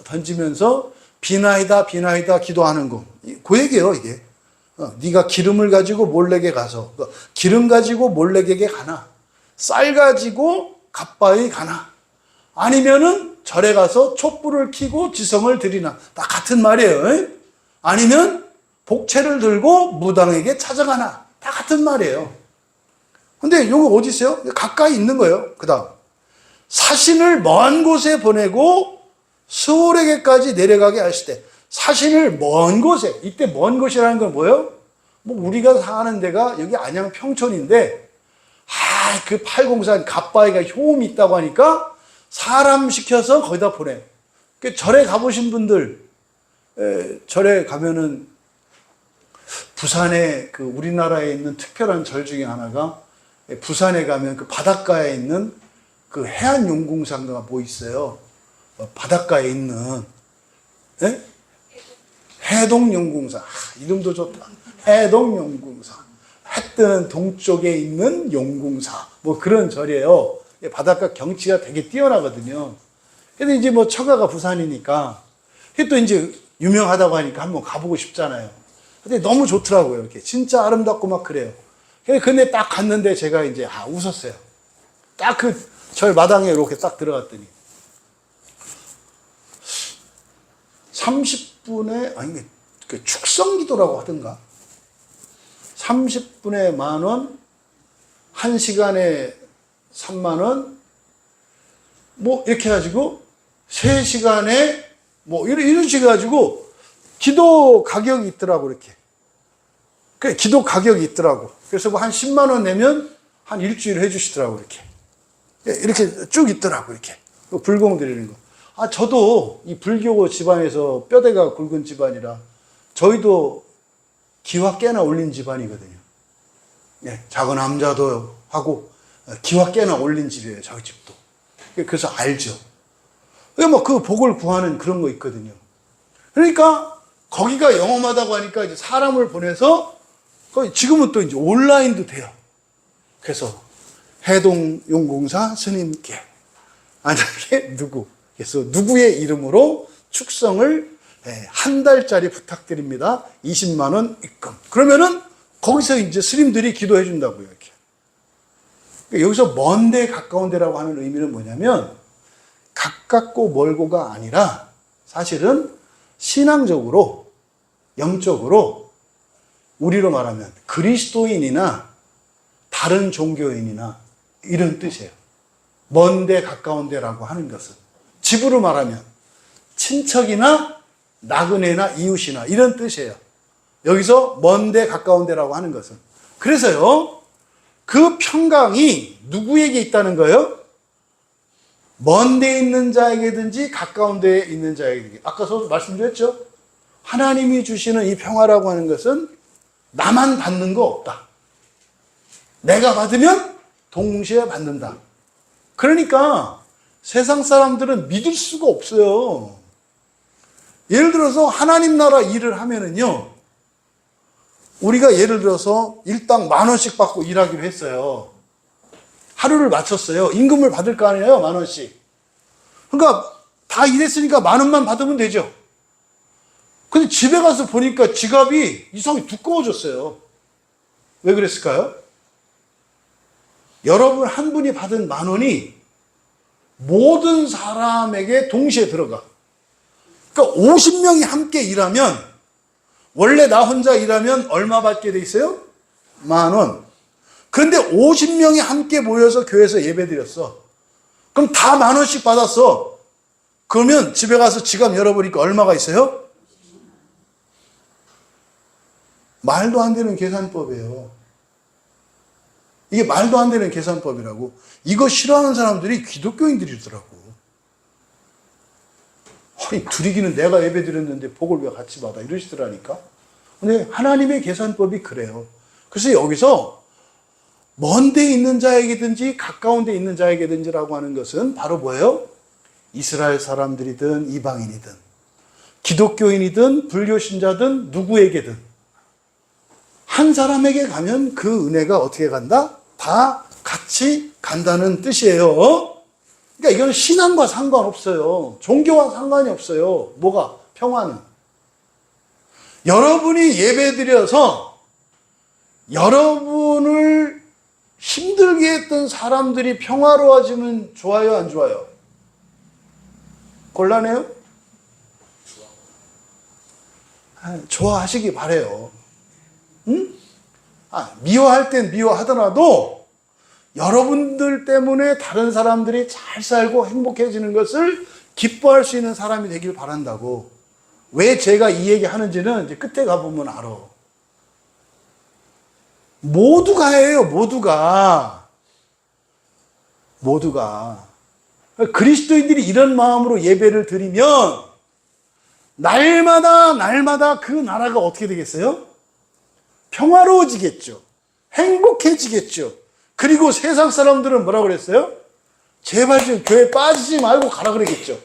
던지면서 비나이다 비나이다 기도하는 거. 그 얘기예요 이게. 네가 기름을 가지고 몰렉에 가서 기름 가지고 몰렉에게 가나 쌀 가지고 갓바위 가나 아니면은 절에 가서 촛불을 켜고 지성을 드리나 다 같은 말이에요. 아니면 복채를 들고 무당에게 찾아가나 다 같은 말이에요. 근데 이거 어디 있어요? 가까이 있는 거예요. 그 다음 사신을 먼 곳에 보내고 스올에게까지 내려가게 하실 때 사신을 먼 곳에 이때 먼 곳이라는 건 뭐예요? 뭐 우리가 사는 데가 여기 안양 평촌인데 그 팔공산 갓바위가 효험이 있다고 하니까 사람 시켜서 거기다 보내. 그 절에 가보신 분들 절에 가면은 부산에 그 우리나라에 있는 특별한 절 중에 하나가 부산에 가면 그 바닷가에 있는 그 해안용궁사가 뭐 있어요? 바닷가에 있는 해동용궁사. 이름도 좋다. 해동용궁사. 해 뜨는 동쪽에 있는 용궁사. 뭐 그런 절이에요. 바닷가 경치가 되게 뛰어나거든요. 근데 이제 뭐 처가가 부산이니까 또 이제 유명하다고 하니까 한번 가보고 싶잖아요. 근데 너무 좋더라고요. 이렇게 진짜 아름답고 막 그래요. 근데 딱 갔는데 제가 이제 웃었어요. 딱 그 절 마당에 이렇게 딱 들어갔더니 30분에 아니 그 축성기도라고 하던가 30분에 10,000원, 1시간에 30,000원, 뭐 이렇게 해가지고 3시간에 뭐 이런 식으로 해가지고 기도 가격이 있더라고 이렇게. 그 기도 가격이 있더라고. 그래서 뭐 한 10만 원 내면 한 일주일 해주시더라고 이렇게. 이렇게 쭉 있더라고 이렇게. 불공 드리는 거. 저도 이 불교 집안에서 뼈대가 굵은 집안이라 저희도 기와 깨나 올린 집안이거든요. 작은 남자도 하고 기와 깨나 올린 집이에요 저희 집도. 그래서 알죠. 뭐 그 복을 구하는 그런 거 있거든요. 그러니까 거기가 영험하다고 하니까 이제 사람을 보내서 지금은 또 이제 온라인도 돼요. 그래서 해동용공사 스님께 만약에 누구, 그래서 누구의 이름으로 축성을 한 달짜리 부탁드립니다. 20만 원 입금. 그러면은 거기서 이제 스님들이 기도해 준다고요. 이렇게. 그러니까 여기서 먼데 가까운 데라고 하는 의미는 뭐냐면 가깝고 멀고가 아니라 사실은 신앙적으로 영적으로 우리로 말하면 그리스도인이나 다른 종교인이나 이런 뜻이에요. 먼데 가까운 데라고 하는 것은 집으로 말하면 친척이나 나그네나 이웃이나 이런 뜻이에요. 여기서 먼데 가까운 데라고 하는 것은. 그래서요, 그 평강이 누구에게 있다는 거예요? 먼데 있는 자에게든지 가까운 데에 있는 자에게. 아까서 말씀드렸죠? 하나님이 주시는 이 평화라고 하는 것은 나만 받는 거 없다. 내가 받으면 동시에 받는다. 그러니까 세상 사람들은 믿을 수가 없어요. 예를 들어서 하나님 나라 일을 하면은요, 우리가 예를 들어서 일당 10,000원씩 받고 일하기로 했어요. 하루를 마쳤어요. 임금을 받을 거 아니에요, 10,000원씩. 그러니까 다 일했으니까 10,000원만 받으면 되죠. 근데 집에 가서 보니까 지갑이 이상하게 두꺼워졌어요. 왜 그랬을까요? 여러분 한 분이 받은 10,000원이 모든 사람에게 동시에 들어가. 그러니까 50명이 함께 일하면 원래 나 혼자 일하면 얼마 받게 돼 있어요? 10,000원. 그런데 50명이 함께 모여서 교회에서 예배 드렸어. 그럼 다 10,000원씩 받았어. 그러면 집에 가서 지갑 열어보니까 얼마가 있어요? 말도 안 되는 계산법이에요. 이게 말도 안 되는 계산법이라고. 이거 싫어하는 사람들이 기독교인들이더라고. 아니, 드리기는 내가 예배 드렸는데 복을 왜 같이 받아? 이러시더라니까. 근데 하나님의 계산법이 그래요. 그래서 여기서 먼 데 있는 자에게든지 가까운 데 있는 자에게든지라고 하는 것은 바로 뭐예요? 이스라엘 사람들이든 이방인이든 기독교인이든 불교신자든 누구에게든 한 사람에게 가면 그 은혜가 어떻게 간다? 다 같이 간다는 뜻이에요. 그러니까 이건 신앙과 상관없어요. 종교와 상관이 없어요. 뭐가? 평화는. 여러분이 예배드려서 여러분을 힘들게 했던 사람들이 평화로워지면 좋아요, 안 좋아요? 곤란해요? 좋아하시기 바래요. 응? 미워할 땐 미워하더라도 여러분들 때문에 다른 사람들이 잘 살고 행복해지는 것을 기뻐할 수 있는 사람이 되길 바란다고. 왜 제가 이 얘기 하는지는 이제 끝에 가보면 알아. 모두가 해요, 모두가. 그리스도인들이 이런 마음으로 예배를 드리면 날마다 그 나라가 어떻게 되겠어요? 평화로워지겠죠. 행복해지겠죠. 그리고 세상 사람들은 뭐라고 그랬어요? 제발 좀 교회 빠지지 말고 가라 그러겠죠.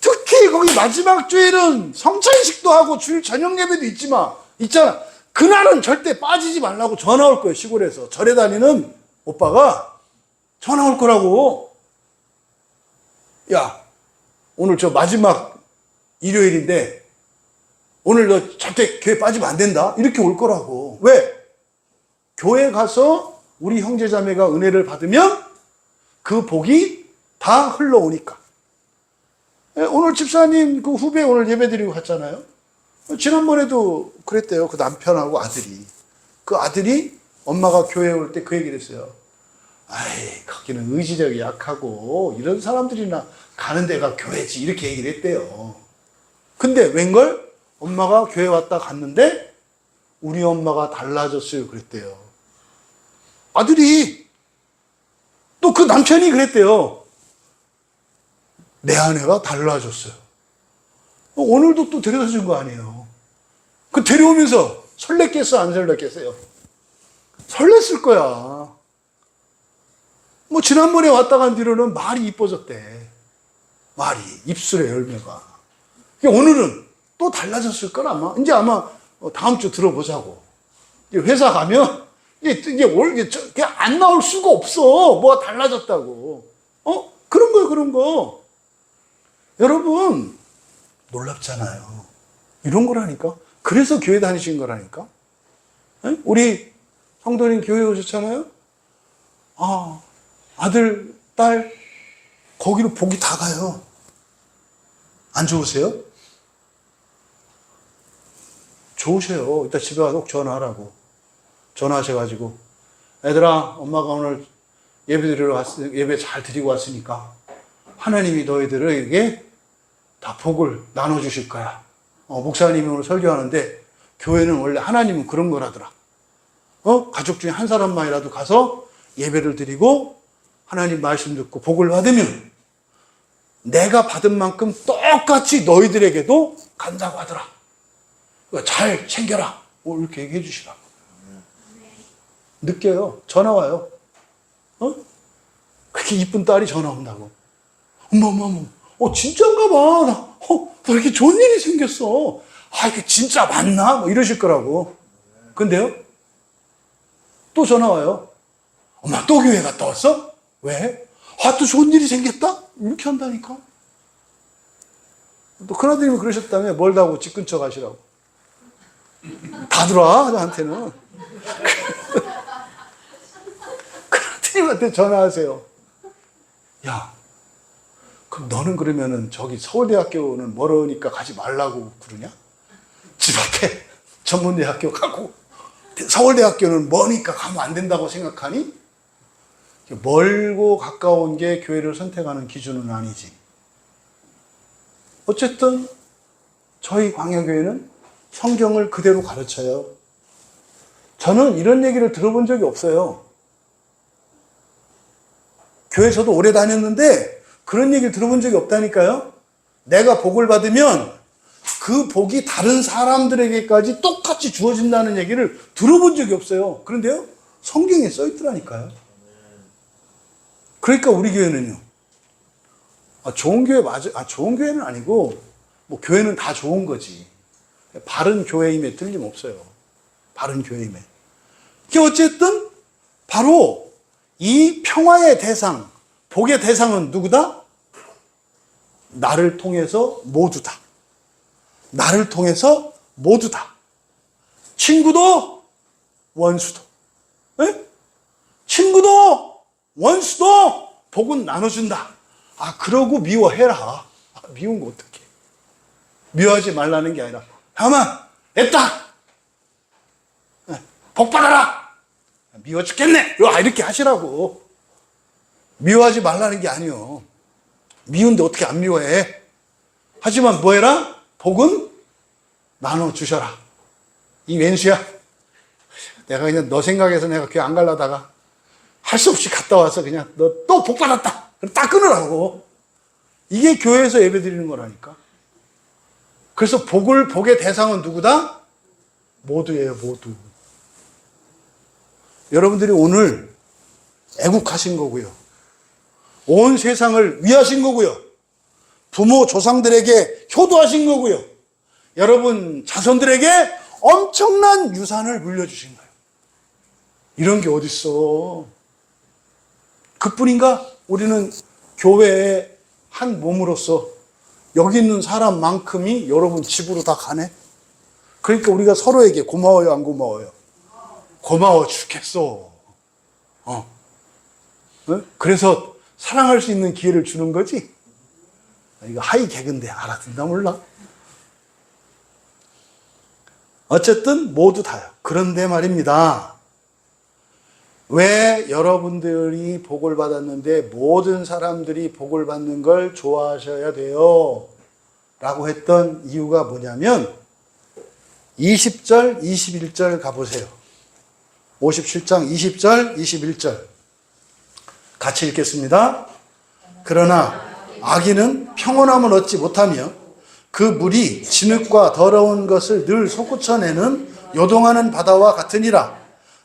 특히 거기 마지막 주일은 성찬식도 하고 주일 저녁 예배도 있잖아. 그날은 절대 빠지지 말라고 전화 올 거예요. 시골에서 절에 다니는 오빠가 전화 올 거라고. 야, 오늘 저 마지막 일요일인데 오늘 너 절대 교회 빠지면 안 된다. 이렇게 올 거라고. 왜? 교회 가서 우리 형제자매가 은혜를 받으면 그 복이 다 흘러오니까. 오늘 집사님 그 후배 오늘 예배드리고 갔잖아요. 지난번에도 그랬대요. 그 남편하고 아들이. 그 아들이 엄마가 교회 올 때 그 얘기를 했어요. 아이, 거기는 의지력이 약하고 이런 사람들이나 가는 데가 교회지. 이렇게 얘기를 했대요. 근데 웬걸? 엄마가 교회 왔다 갔는데 우리 엄마가 달라졌어요. 그랬대요. 아들이. 또 그 남편이 그랬대요. 내 아내가 달라졌어요. 오늘도 또 데려다 준 거 아니에요. 그 데려오면서 설렜겠어, 안 설렜겠어요? 설렜을 거야. 뭐 지난번에 왔다 간 뒤로는 말이 이뻐졌대. 말이, 입술의 열매가. 오늘은 또 달라졌을 걸 아마. 이제 아마 다음 주 들어보자고. 회사 가면 이게 안 나올 수가 없어. 뭐가 달라졌다고. 그런 거예요, 그런 거. 여러분, 놀랍잖아요. 이런 거라니까. 그래서 교회 다니신 거라니까. 우리 성도님 교회 오셨잖아요. 아들, 딸, 거기로 복이 다 가요. 안 좋으세요? 좋으세요. 이따 집에 가서 전화하라고. 전화하셔가지고, 애들아, 엄마가 오늘 예배 잘 드리고 왔으니까 하나님이 너희들에게 다 복을 나눠주실 거야. 목사님이 오늘 설교하는데 교회는 원래 하나님은 그런 거라더라. 가족 중에 한 사람만이라도 가서 예배를 드리고 하나님 말씀 듣고 복을 받으면 내가 받은 만큼 똑같이 너희들에게도 간다고 하더라. 잘 챙겨라. 이렇게 얘기해 주시라고. 느껴요. 전화 와요. 그렇게 이쁜 딸이 전화 온다고. 엄마, 진짜인가 봐. 나 이렇게 좋은 일이 생겼어. 이게 진짜 맞나? 뭐 이러실 거라고. 근데요? 또 전화 와요. 엄마, 또 교회 갔다 왔어? 왜? 또 좋은 일이 생겼다? 이렇게 한다니까. 또 큰아드님이 그러셨다며 멀다고 집 근처 가시라고. 다 들어와, 나한테는. 큰아드님한테 전화하세요. 야, 그럼 너는 그러면은 저기 서울대학교는 멀으니까 가지 말라고 그러냐? 집 앞에 전문대학교 가고 서울대학교는 머니까 가면 안 된다고 생각하니? 멀고 가까운 게 교회를 선택하는 기준은 아니지. 어쨌든 저희 광야교회는 성경을 그대로 가르쳐요. 저는 이런 얘기를 들어본 적이 없어요. 교회 저도 오래 다녔는데 그런 얘기를 들어본 적이 없다니까요. 내가 복을 받으면 그 복이 다른 사람들에게까지 똑같이 주어진다는 얘기를 들어본 적이 없어요. 그런데요, 성경에 써 있더라니까요. 그러니까 우리 교회는요, 좋은 교회 맞아. 좋은 교회는 아니고, 뭐 교회는 다 좋은 거지. 바른 교회임에 틀림없어요. 바른 교회임에. 이게 어쨌든 바로 이 평화의 대상, 복의 대상은 누구다? 나를 통해서 모두다. 나를 통해서 모두다. 친구도 원수도. 에? 친구도 원수도 복은 나눠준다. 그러고 미워해라. 미운 거 어떡해. 미워하지 말라는 게 아니라, 야마, 애따! 복 받아라! 미워 죽겠네! 이렇게 하시라고. 미워하지 말라는 게 아니요. 미운데 어떻게 안 미워해? 하지만 뭐 해라? 복은 나눠주셔라. 이 왼수야, 내가 그냥 너 생각해서 내가 교회 안 가려다가 할 수 없이 갔다 와서 그냥 너 또 복 받았다. 그럼 딱 끊으라고. 이게 교회에서 예배 드리는 거라니까. 그래서 복의 대상은 누구다? 모두예요, 모두. 여러분들이 오늘 애국하신 거고요. 온 세상을 위하신 거고요. 부모, 조상들에게 효도하신 거고요. 여러분 자손들에게 엄청난 유산을 물려주신 거예요. 이런 게 어딨어. 그뿐인가? 우리는 교회의 한 몸으로서 여기 있는 사람만큼이 여러분 집으로 다 가네. 그러니까 우리가 서로에게 고마워요, 안 고마워요? 고마워 죽겠어. 그래서 사랑할 수 있는 기회를 주는 거지. 이거 하이 개그인데 알아듣나 몰라. 어쨌든 모두 다요. 그런데 말입니다. 왜 여러분들이 복을 받았는데 모든 사람들이 복을 받는 걸 좋아하셔야 돼요? 라고 했던 이유가 뭐냐면 20절, 21절 가보세요. 57장 20절, 21절 같이 읽겠습니다. 그러나 악인은 평온함을 얻지 못하며 그 물이 진흙과 더러운 것을 늘 솟구쳐내는 요동하는 바다와 같으니라.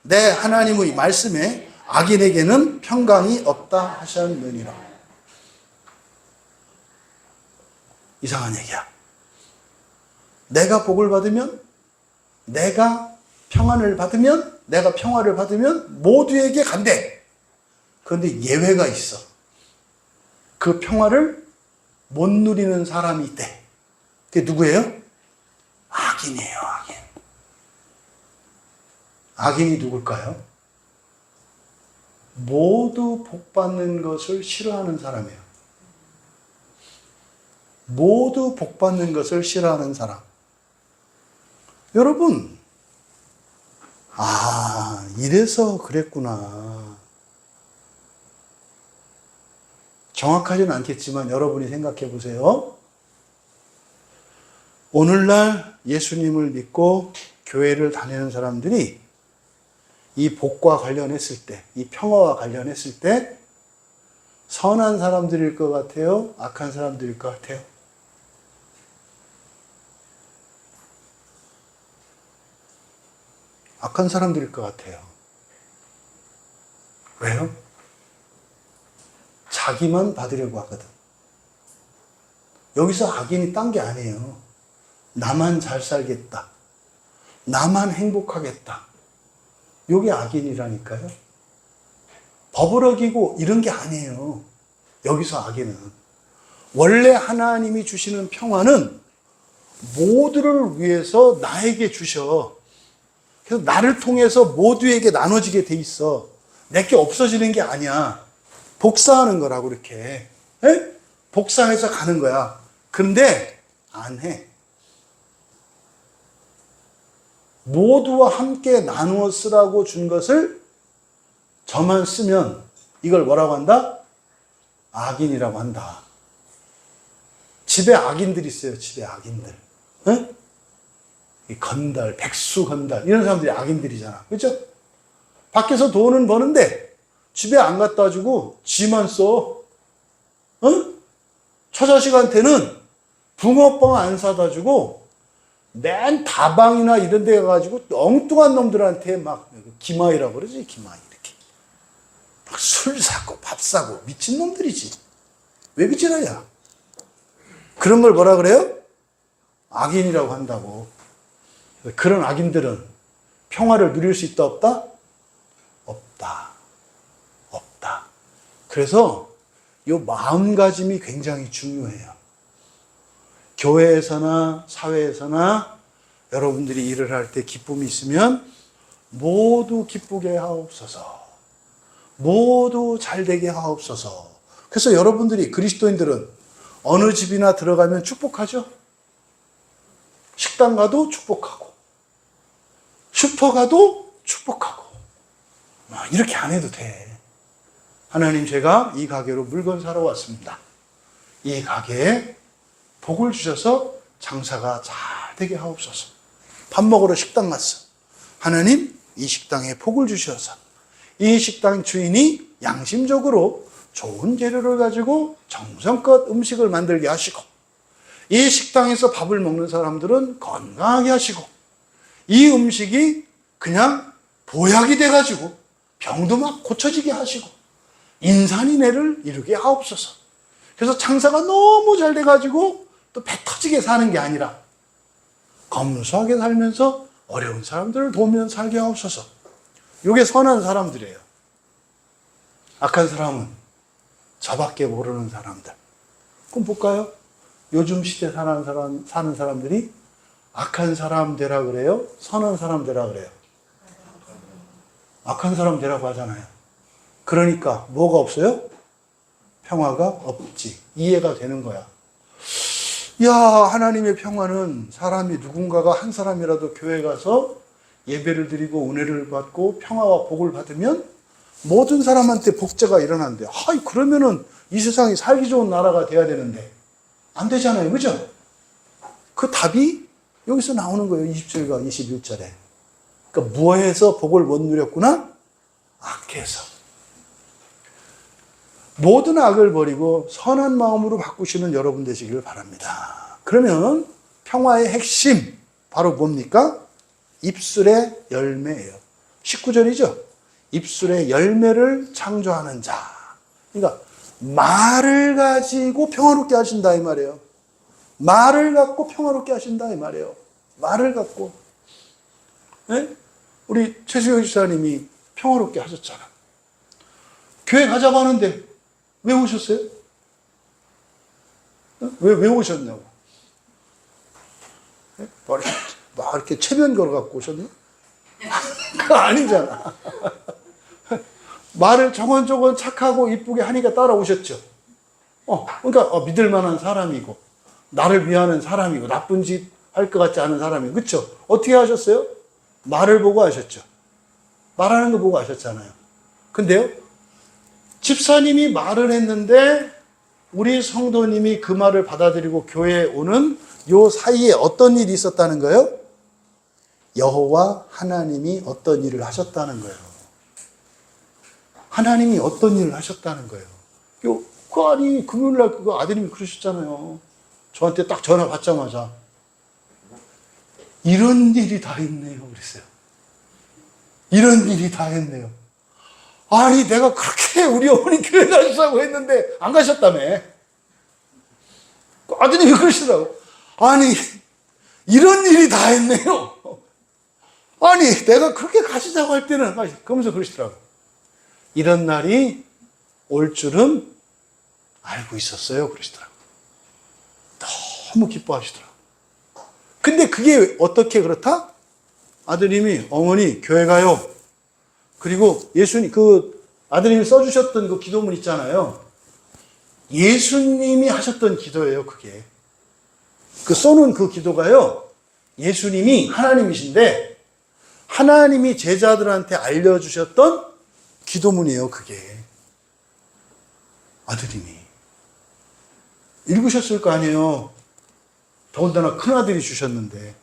내 하나님의 말씀에 악인에게는 평강이 없다 하셨느니라. 이상한 얘기야. 내가 복을 받으면 내가 평안을 받으면, 내가 평화를 받으면 모두에게 간대. 그런데 예외가 있어. 그 평화를 못 누리는 사람이 있대. 그게 누구예요? 악인이에요, 악인. 악인이 누굴까요? 모두 복받는 것을 싫어하는 사람이에요. 모두 복받는 것을 싫어하는 사람. 여러분, 이래서 그랬구나. 정확하지는 않겠지만 여러분이 생각해 보세요. 오늘날 예수님을 믿고 교회를 다니는 사람들이 이 복과 관련했을 때, 이 평화와 관련했을 때 선한 사람들일 것 같아요? 악한 사람들일 것 같아요? 악한 사람들일 것 같아요. 왜요? 자기만 받으려고 하거든. 여기서 악인이 딴 게 아니에요. 나만 잘 살겠다. 나만 행복하겠다. 이게 악인이라니까요. 법을 어기고 이런 게 아니에요. 여기서 악인은. 원래 하나님이 주시는 평화는 모두를 위해서 나에게 주셔. 그래서 나를 통해서 모두에게 나눠지게 돼 있어. 내게 없어지는 게 아니야. 복사하는 거라고 이렇게. 에? 복사해서 가는 거야. 그런데 안 해. 모두와 함께 나누어 쓰라고 준 것을 저만 쓰면 이걸 뭐라고 한다? 악인이라고 한다. 집에 악인들이 있어요. 집에 악인들. 에? 이 건달, 백수 건달 이런 사람들이 악인들이잖아. 그렇죠? 밖에서 돈은 버는데 집에 안 갖다 주고 지만 써. 처자식한테는 붕어빵 안 사다 주고 맨 다방이나 이런 데 가가지고 엉뚱한 놈들한테 막 기마이라고 그러지. 기마이 이렇게 막 술 사고 밥 사고 미친 놈들이지. 왜 그지라야? 그런 걸 뭐라 그래요? 악인이라고 한다고. 그런 악인들은 평화를 누릴 수 있다 없다? 없다. 없다. 그래서 이 마음가짐이 굉장히 중요해요. 교회에서나 사회에서나 여러분들이 일을 할 때 기쁨이 있으면 모두 기쁘게 하옵소서. 모두 잘되게 하옵소서. 그래서 여러분들이 그리스도인들은 어느 집이나 들어가면 축복하죠. 식당 가도 축복하고 슈퍼 가도 축복하고 이렇게 안 해도 돼. 하나님, 제가 이 가게로 물건 사러 왔습니다. 이 가게에 복을 주셔서 장사가 잘 되게 하옵소서. 밥 먹으러 식당 갔어. 하나님, 이 식당에 복을 주셔서 이 식당 주인이 양심적으로 좋은 재료를 가지고 정성껏 음식을 만들게 하시고, 이 식당에서 밥을 먹는 사람들은 건강하게 하시고, 이 음식이 그냥 보약이 돼가지고 병도 막 고쳐지게 하시고 인산인해를 이루게 하옵소서. 그래서 장사가 너무 잘 돼가지고 또 배 터지게 사는 게 아니라 검소하게 살면서 어려운 사람들을 도우면서 살게 하옵소서. 이게 선한 사람들이에요. 악한 사람은 저밖에 모르는 사람들. 그럼 볼까요? 요즘 시대 사는 사람들이 악한 사람 되라 그래요? 선한 사람 되라 그래요? 악한 사람 되라고 하잖아요. 그러니까 뭐가 없어요? 평화가 없지. 이해가 되는 거야. 야, 하나님의 평화는 사람이 누군가가 한 사람이라도 교회 가서 예배를 드리고 은혜를 받고 평화와 복을 받으면 모든 사람한테 복제가 일어난대. 그러면은 이 세상이 살기 좋은 나라가 돼야 되는데 안 되잖아요. 그죠? 그 답이 여기서 나오는 거예요. 20절과 21절에. 그러니까 무엇에서 복을 못 누렸구나? 악해서. 모든 악을 버리고 선한 마음으로 바꾸시는 여러분 되시기를 바랍니다. 그러면 평화의 핵심 바로 뭡니까? 입술의 열매예요. 19절이죠. 입술의 열매를 창조하는 자. 그러니까 말을 가지고 평화롭게 하신다 이 말이에요. 말을 갖고 평화롭게 하신다 이 말이에요. 말을 갖고. 네? 우리 최수영 지사님이 평화롭게 하셨잖아. 교회 가자고 하는데 왜 오셨어요? 왜 오셨냐고. 막 이렇게 체면 걸어갖고 오셨니? 그거 아니잖아. 말을 저건저건 착하고 이쁘게 하니까 따라오셨죠. 그러니까 믿을 만한 사람이고 나를 위하는 사람이고 나쁜 짓 할 것 같지 않은 사람이고, 그렇죠? 어떻게 하셨어요? 말을 보고 하셨죠. 말하는 거 보고 하셨잖아요. 근데요, 집사님이 말을 했는데 우리 성도님이 그 말을 받아들이고 교회에 오는 요 사이에 어떤 일이 있었다는 거예요? 여호와 하나님이 어떤 일을 하셨다는 거예요. 하나님이 어떤 일을 하셨다는 거예요. 아니, 금요일날 그거 아드님이 그러셨잖아요. 저한테 딱 전화 받자마자 이런 일이 다 있네요 그랬어요. 이런 일이 다 했네요. 아니, 내가 그렇게 우리 어머니 교회 가시자고 했는데 안 가셨다며. 아드님이 그러시더라고. 아니, 이런 일이 다 했네요. 아니, 내가 그렇게 가시자고 할 때는 그러면서 그러시더라고. 이런 날이 올 줄은 알고 있었어요 그러시더라고. 너무 기뻐하시더라고. 근데 그게 어떻게 그렇다? 아드님이 어머니 교회 가요. 그리고 예수님 아드님이 써주셨던 그 기도문 있잖아요. 예수님이 하셨던 기도예요 그게. 써놓은 그 기도가요. 예수님이 하나님이신데 하나님이 제자들한테 알려주셨던 기도문이에요 그게. 아드님이 읽으셨을 거 아니에요. 더군다나 큰아들이 주셨는데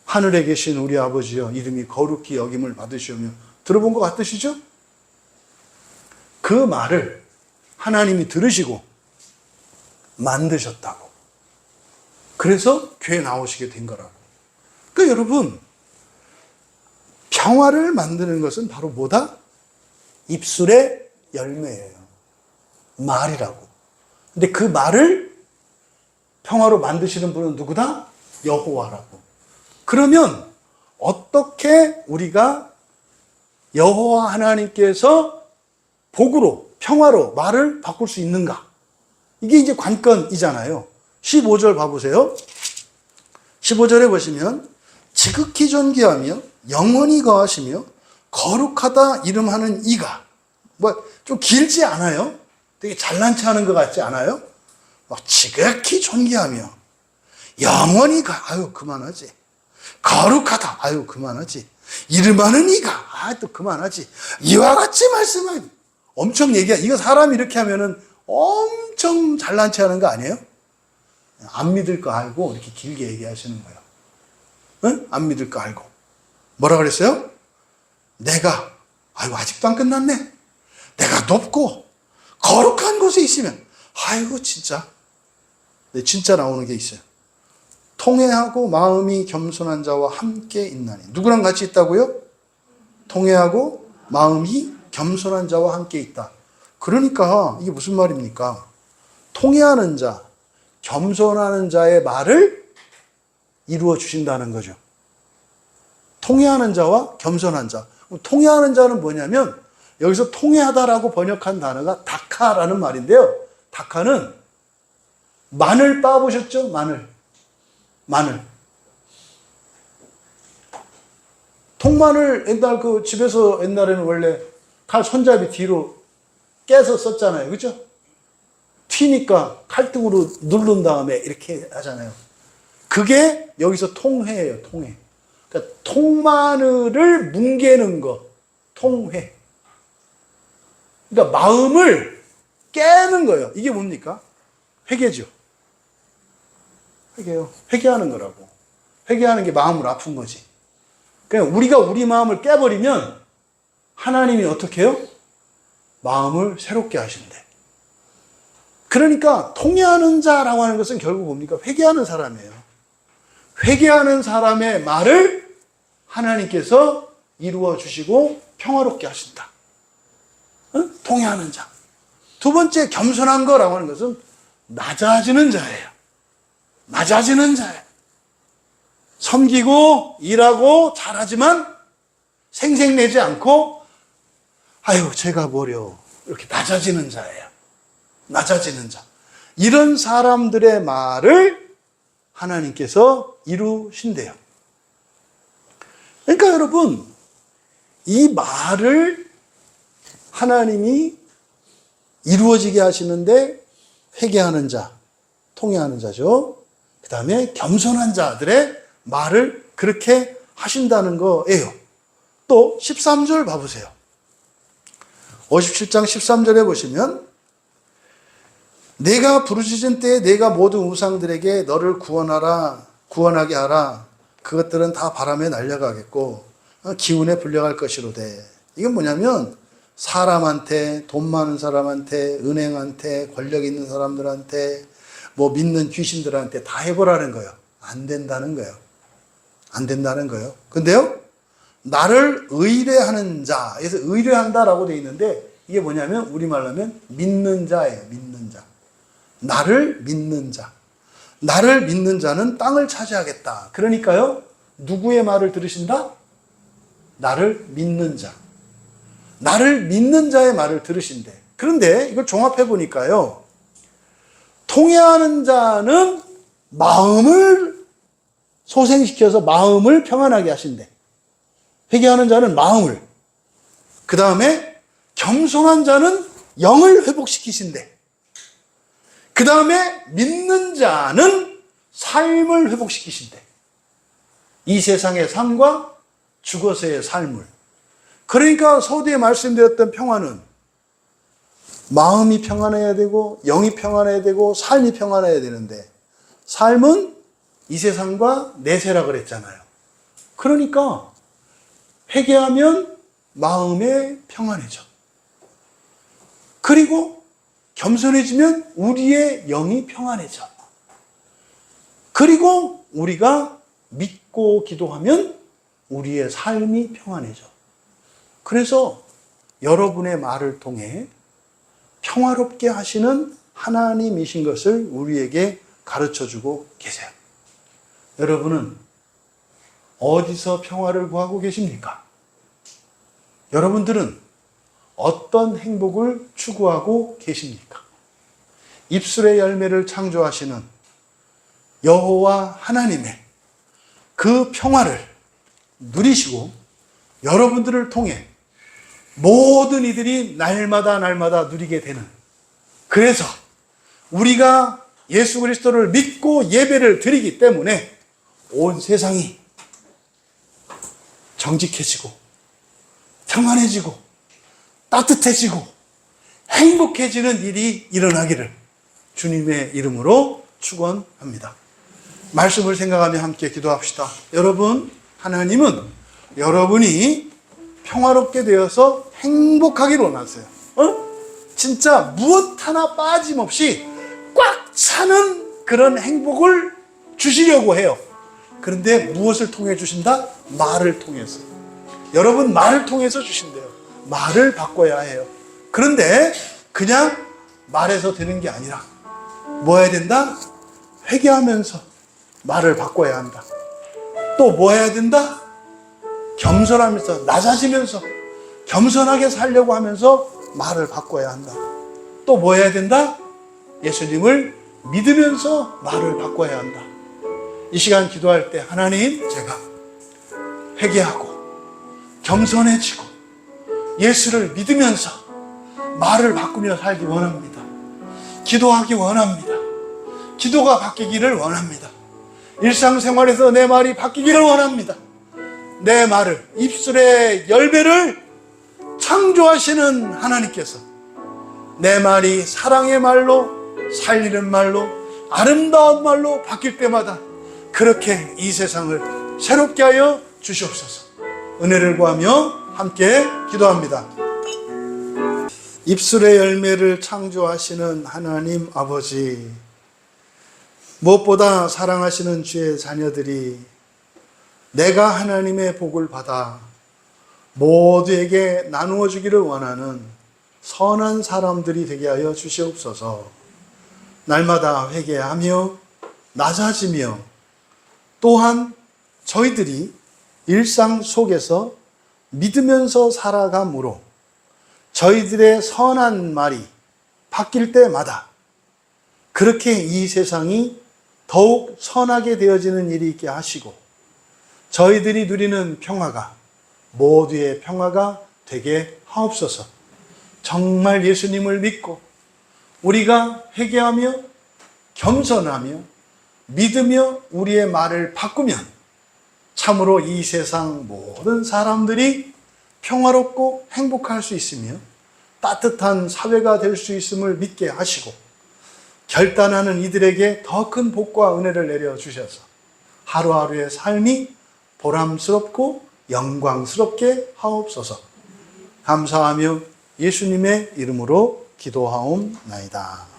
하늘에 계신 우리 아버지여 이름이 거룩히 여김을 받으시오며. 들어본 것 같으시죠? 그 말을 하나님이 들으시고 만드셨다고. 그래서 교회 나오시게 된 거라고. 그러니까 여러분, 평화를 만드는 것은 바로 뭐다? 입술의 열매예요. 말이라고. 근데 그 말을 평화로 만드시는 분은 누구다? 여호와라고. 그러면 어떻게 우리가 여호와 하나님께서 복으로, 평화로 말을 바꿀 수 있는가? 이게 이제 관건이잖아요. 15절 봐보세요. 15절에 보시면 지극히 존귀하며 영원히 거하시며 거룩하다 이름하는 이가, 좀 길지 않아요? 되게 잘난 체 하는 것 같지 않아요? 막 지극히 존귀하며 영원히 아유 그만하지. 거룩하다 아유 그만하지. 이름하는 이가 또 그만하지. 이와 같이 말씀하니 엄청 이거 사람이 이렇게 하면은 엄청 잘난 체 하는 거 아니에요? 안 믿을 거 알고 이렇게 길게 얘기하시는 거예요. 응? 안 믿을 거 알고. 뭐라 그랬어요? 내가 아이고 아직도 안 끝났네. 내가 높고 거룩한 곳에 있으면 아이고 진짜. 네, 진짜 나오는 게 있어요. 통회하고 마음이 겸손한 자와 함께 있나니. 누구랑 같이 있다고요? 통회하고 마음이 겸손한 자와 함께 있다. 그러니까 이게 무슨 말입니까? 통회하는 자, 겸손하는 자의 말을 이루어 주신다는 거죠. 통회하는 자와 겸손한 자. 통회하는 자는 뭐냐면 여기서 통회하다라고 번역한 단어가 다카라는 말인데요. 다카는 마늘 빻아보셨죠? 마늘. 통마늘 옛날 집에서 옛날에는 원래 칼 손잡이 뒤로 깨서 썼잖아요. 그죠? 튀니까 칼등으로 누른 다음에 이렇게 하잖아요. 그게 여기서 통회예요. 통회. 그러니까 통마늘을 뭉개는 거. 통회. 그러니까 마음을 깨는 거예요. 이게 뭡니까? 회개죠. 회개요. 회개하는 거라고. 회개하는 게 마음을 아픈 거지. 그러니까 우리가 우리 마음을 깨버리면 하나님이 어떻게 해요? 마음을 새롭게 하신대. 그러니까 통회하는 자라고 하는 것은 결국 뭡니까? 회개하는 사람이에요. 회개하는 사람의 말을 하나님께서 이루어 주시고 평화롭게 하신다. 응? 통회하는 자. 두 번째 겸손한 거라고 하는 것은 낮아지는 자예요. 낮아지는 자예요. 섬기고 일하고 잘하지만 생색내지 않고 아유 제가 뭐려 이렇게 낮아지는 자예요. 낮아지는 자. 이런 사람들의 말을 하나님께서 이루신대요. 그러니까 여러분 이 말을 하나님이 이루어지게 하시는데 회개하는 자, 통회하는 자죠. 그 다음에 겸손한 자들의 말을 그렇게 하신다는 거예요. 또 13절 봐보세요. 57장 13절에 보시면 내가 부르짖은 때에 내가 모든 우상들에게 너를 구원하게 하라. 그것들은 다 바람에 날려가겠고 기운에 불려갈 것이로되. 이건 뭐냐면 사람한테, 돈 많은 사람한테, 은행한테, 권력 있는 사람들한테, 뭐 믿는 귀신들한테 다 해보라는 거예요. 안 된다는 거예요. 안 된다는 거예요. 근데요, 나를 의뢰하는 자, 그래서 의뢰한다라고 되어 있는데 이게 뭐냐면 우리말로 하면 믿는 자예요. 믿는 자. 나를 믿는 자. 나를 믿는 자는 땅을 차지하겠다. 그러니까요, 누구의 말을 들으신다? 나를 믿는 자. 나를 믿는 자의 말을 들으신대. 그런데 이걸 종합해 보니까요, 통회하는 자는 마음을 소생시켜서 마음을 평안하게 하신대. 회개하는 자는 마음을. 그 다음에 겸손한 자는 영을 회복시키신대. 그 다음에 믿는 자는 삶을 회복시키신대. 이 세상의 삶과 죽어서의 삶을. 그러니까 서두에 말씀드렸던 평화는 마음이 평안해야 되고 영이 평안해야 되고 삶이 평안해야 되는데 삶은 이 세상과 내세라 그랬잖아요. 그러니까 회개하면 마음에 평안해져. 그리고 겸손해지면 우리의 영이 평안해져. 그리고 우리가 믿고 기도하면 우리의 삶이 평안해져. 그래서 여러분의 말을 통해 평화롭게 하시는 하나님이신 것을 우리에게 가르쳐주고 계세요. 여러분은 어디서 평화를 구하고 계십니까? 여러분들은 어떤 행복을 추구하고 계십니까? 입술의 열매를 창조하시는 여호와 하나님의 그 평화를 누리시고 여러분들을 통해 모든 이들이 날마다 누리게 되는, 그래서 우리가 예수 그리스도를 믿고 예배를 드리기 때문에 온 세상이 정직해지고 평안해지고 따뜻해지고 행복해지는 일이 일어나기를 주님의 이름으로 축원합니다. 말씀을 생각하며 함께 기도합시다. 여러분, 하나님은 여러분이 평화롭게 되어서 행복하기를 원하세요. 진짜 무엇 하나 빠짐없이 꽉 차는 그런 행복을 주시려고 해요. 그런데 무엇을 통해 주신다? 말을 통해서. 여러분, 말을 통해서 주신대요. 말을 바꿔야 해요. 그런데 그냥 말해서 되는 게 아니라 뭐 해야 된다? 회개하면서 말을 바꿔야 한다. 또 뭐 해야 된다? 겸손하면서, 낮아지면서 겸손하게 살려고 하면서 말을 바꿔야 한다. 또 뭐 해야 된다? 예수님을 믿으면서 말을 바꿔야 한다. 이 시간 기도할 때 하나님, 제가 회개하고 겸손해지고 예수를 믿으면서 말을 바꾸며 살기 원합니다. 기도하기 원합니다. 기도가 바뀌기를 원합니다. 일상생활에서 내 말이 바뀌기를 원합니다. 내 말을, 입술의 열매를 창조하시는 하나님께서 내 말이 사랑의 말로, 살리는 말로, 아름다운 말로 바뀔 때마다 그렇게 이 세상을 새롭게 하여 주시옵소서. 은혜를 구하며 함께 기도합니다. 입술의 열매를 창조하시는 하나님 아버지, 무엇보다 사랑하시는 주의 자녀들이 내가 하나님의 복을 받아 모두에게 나누어 주기를 원하는 선한 사람들이 되게 하여 주시옵소서. 날마다 회개하며 낮아지며 또한 저희들이 일상 속에서 믿으면서 살아감으로 저희들의 선한 말이 바뀔 때마다 그렇게 이 세상이 더욱 선하게 되어지는 일이 있게 하시고 저희들이 누리는 평화가 모두의 평화가 되게 하옵소서. 정말 예수님을 믿고 우리가 회개하며 겸손하며 믿으며 우리의 말을 바꾸면 참으로 이 세상 모든 사람들이 평화롭고 행복할 수 있으며 따뜻한 사회가 될 수 있음을 믿게 하시고 결단하는 이들에게 더 큰 복과 은혜를 내려주셔서 하루하루의 삶이 보람스럽고 영광스럽게 하옵소서. 감사하며 예수님의 이름으로 기도하옵나이다.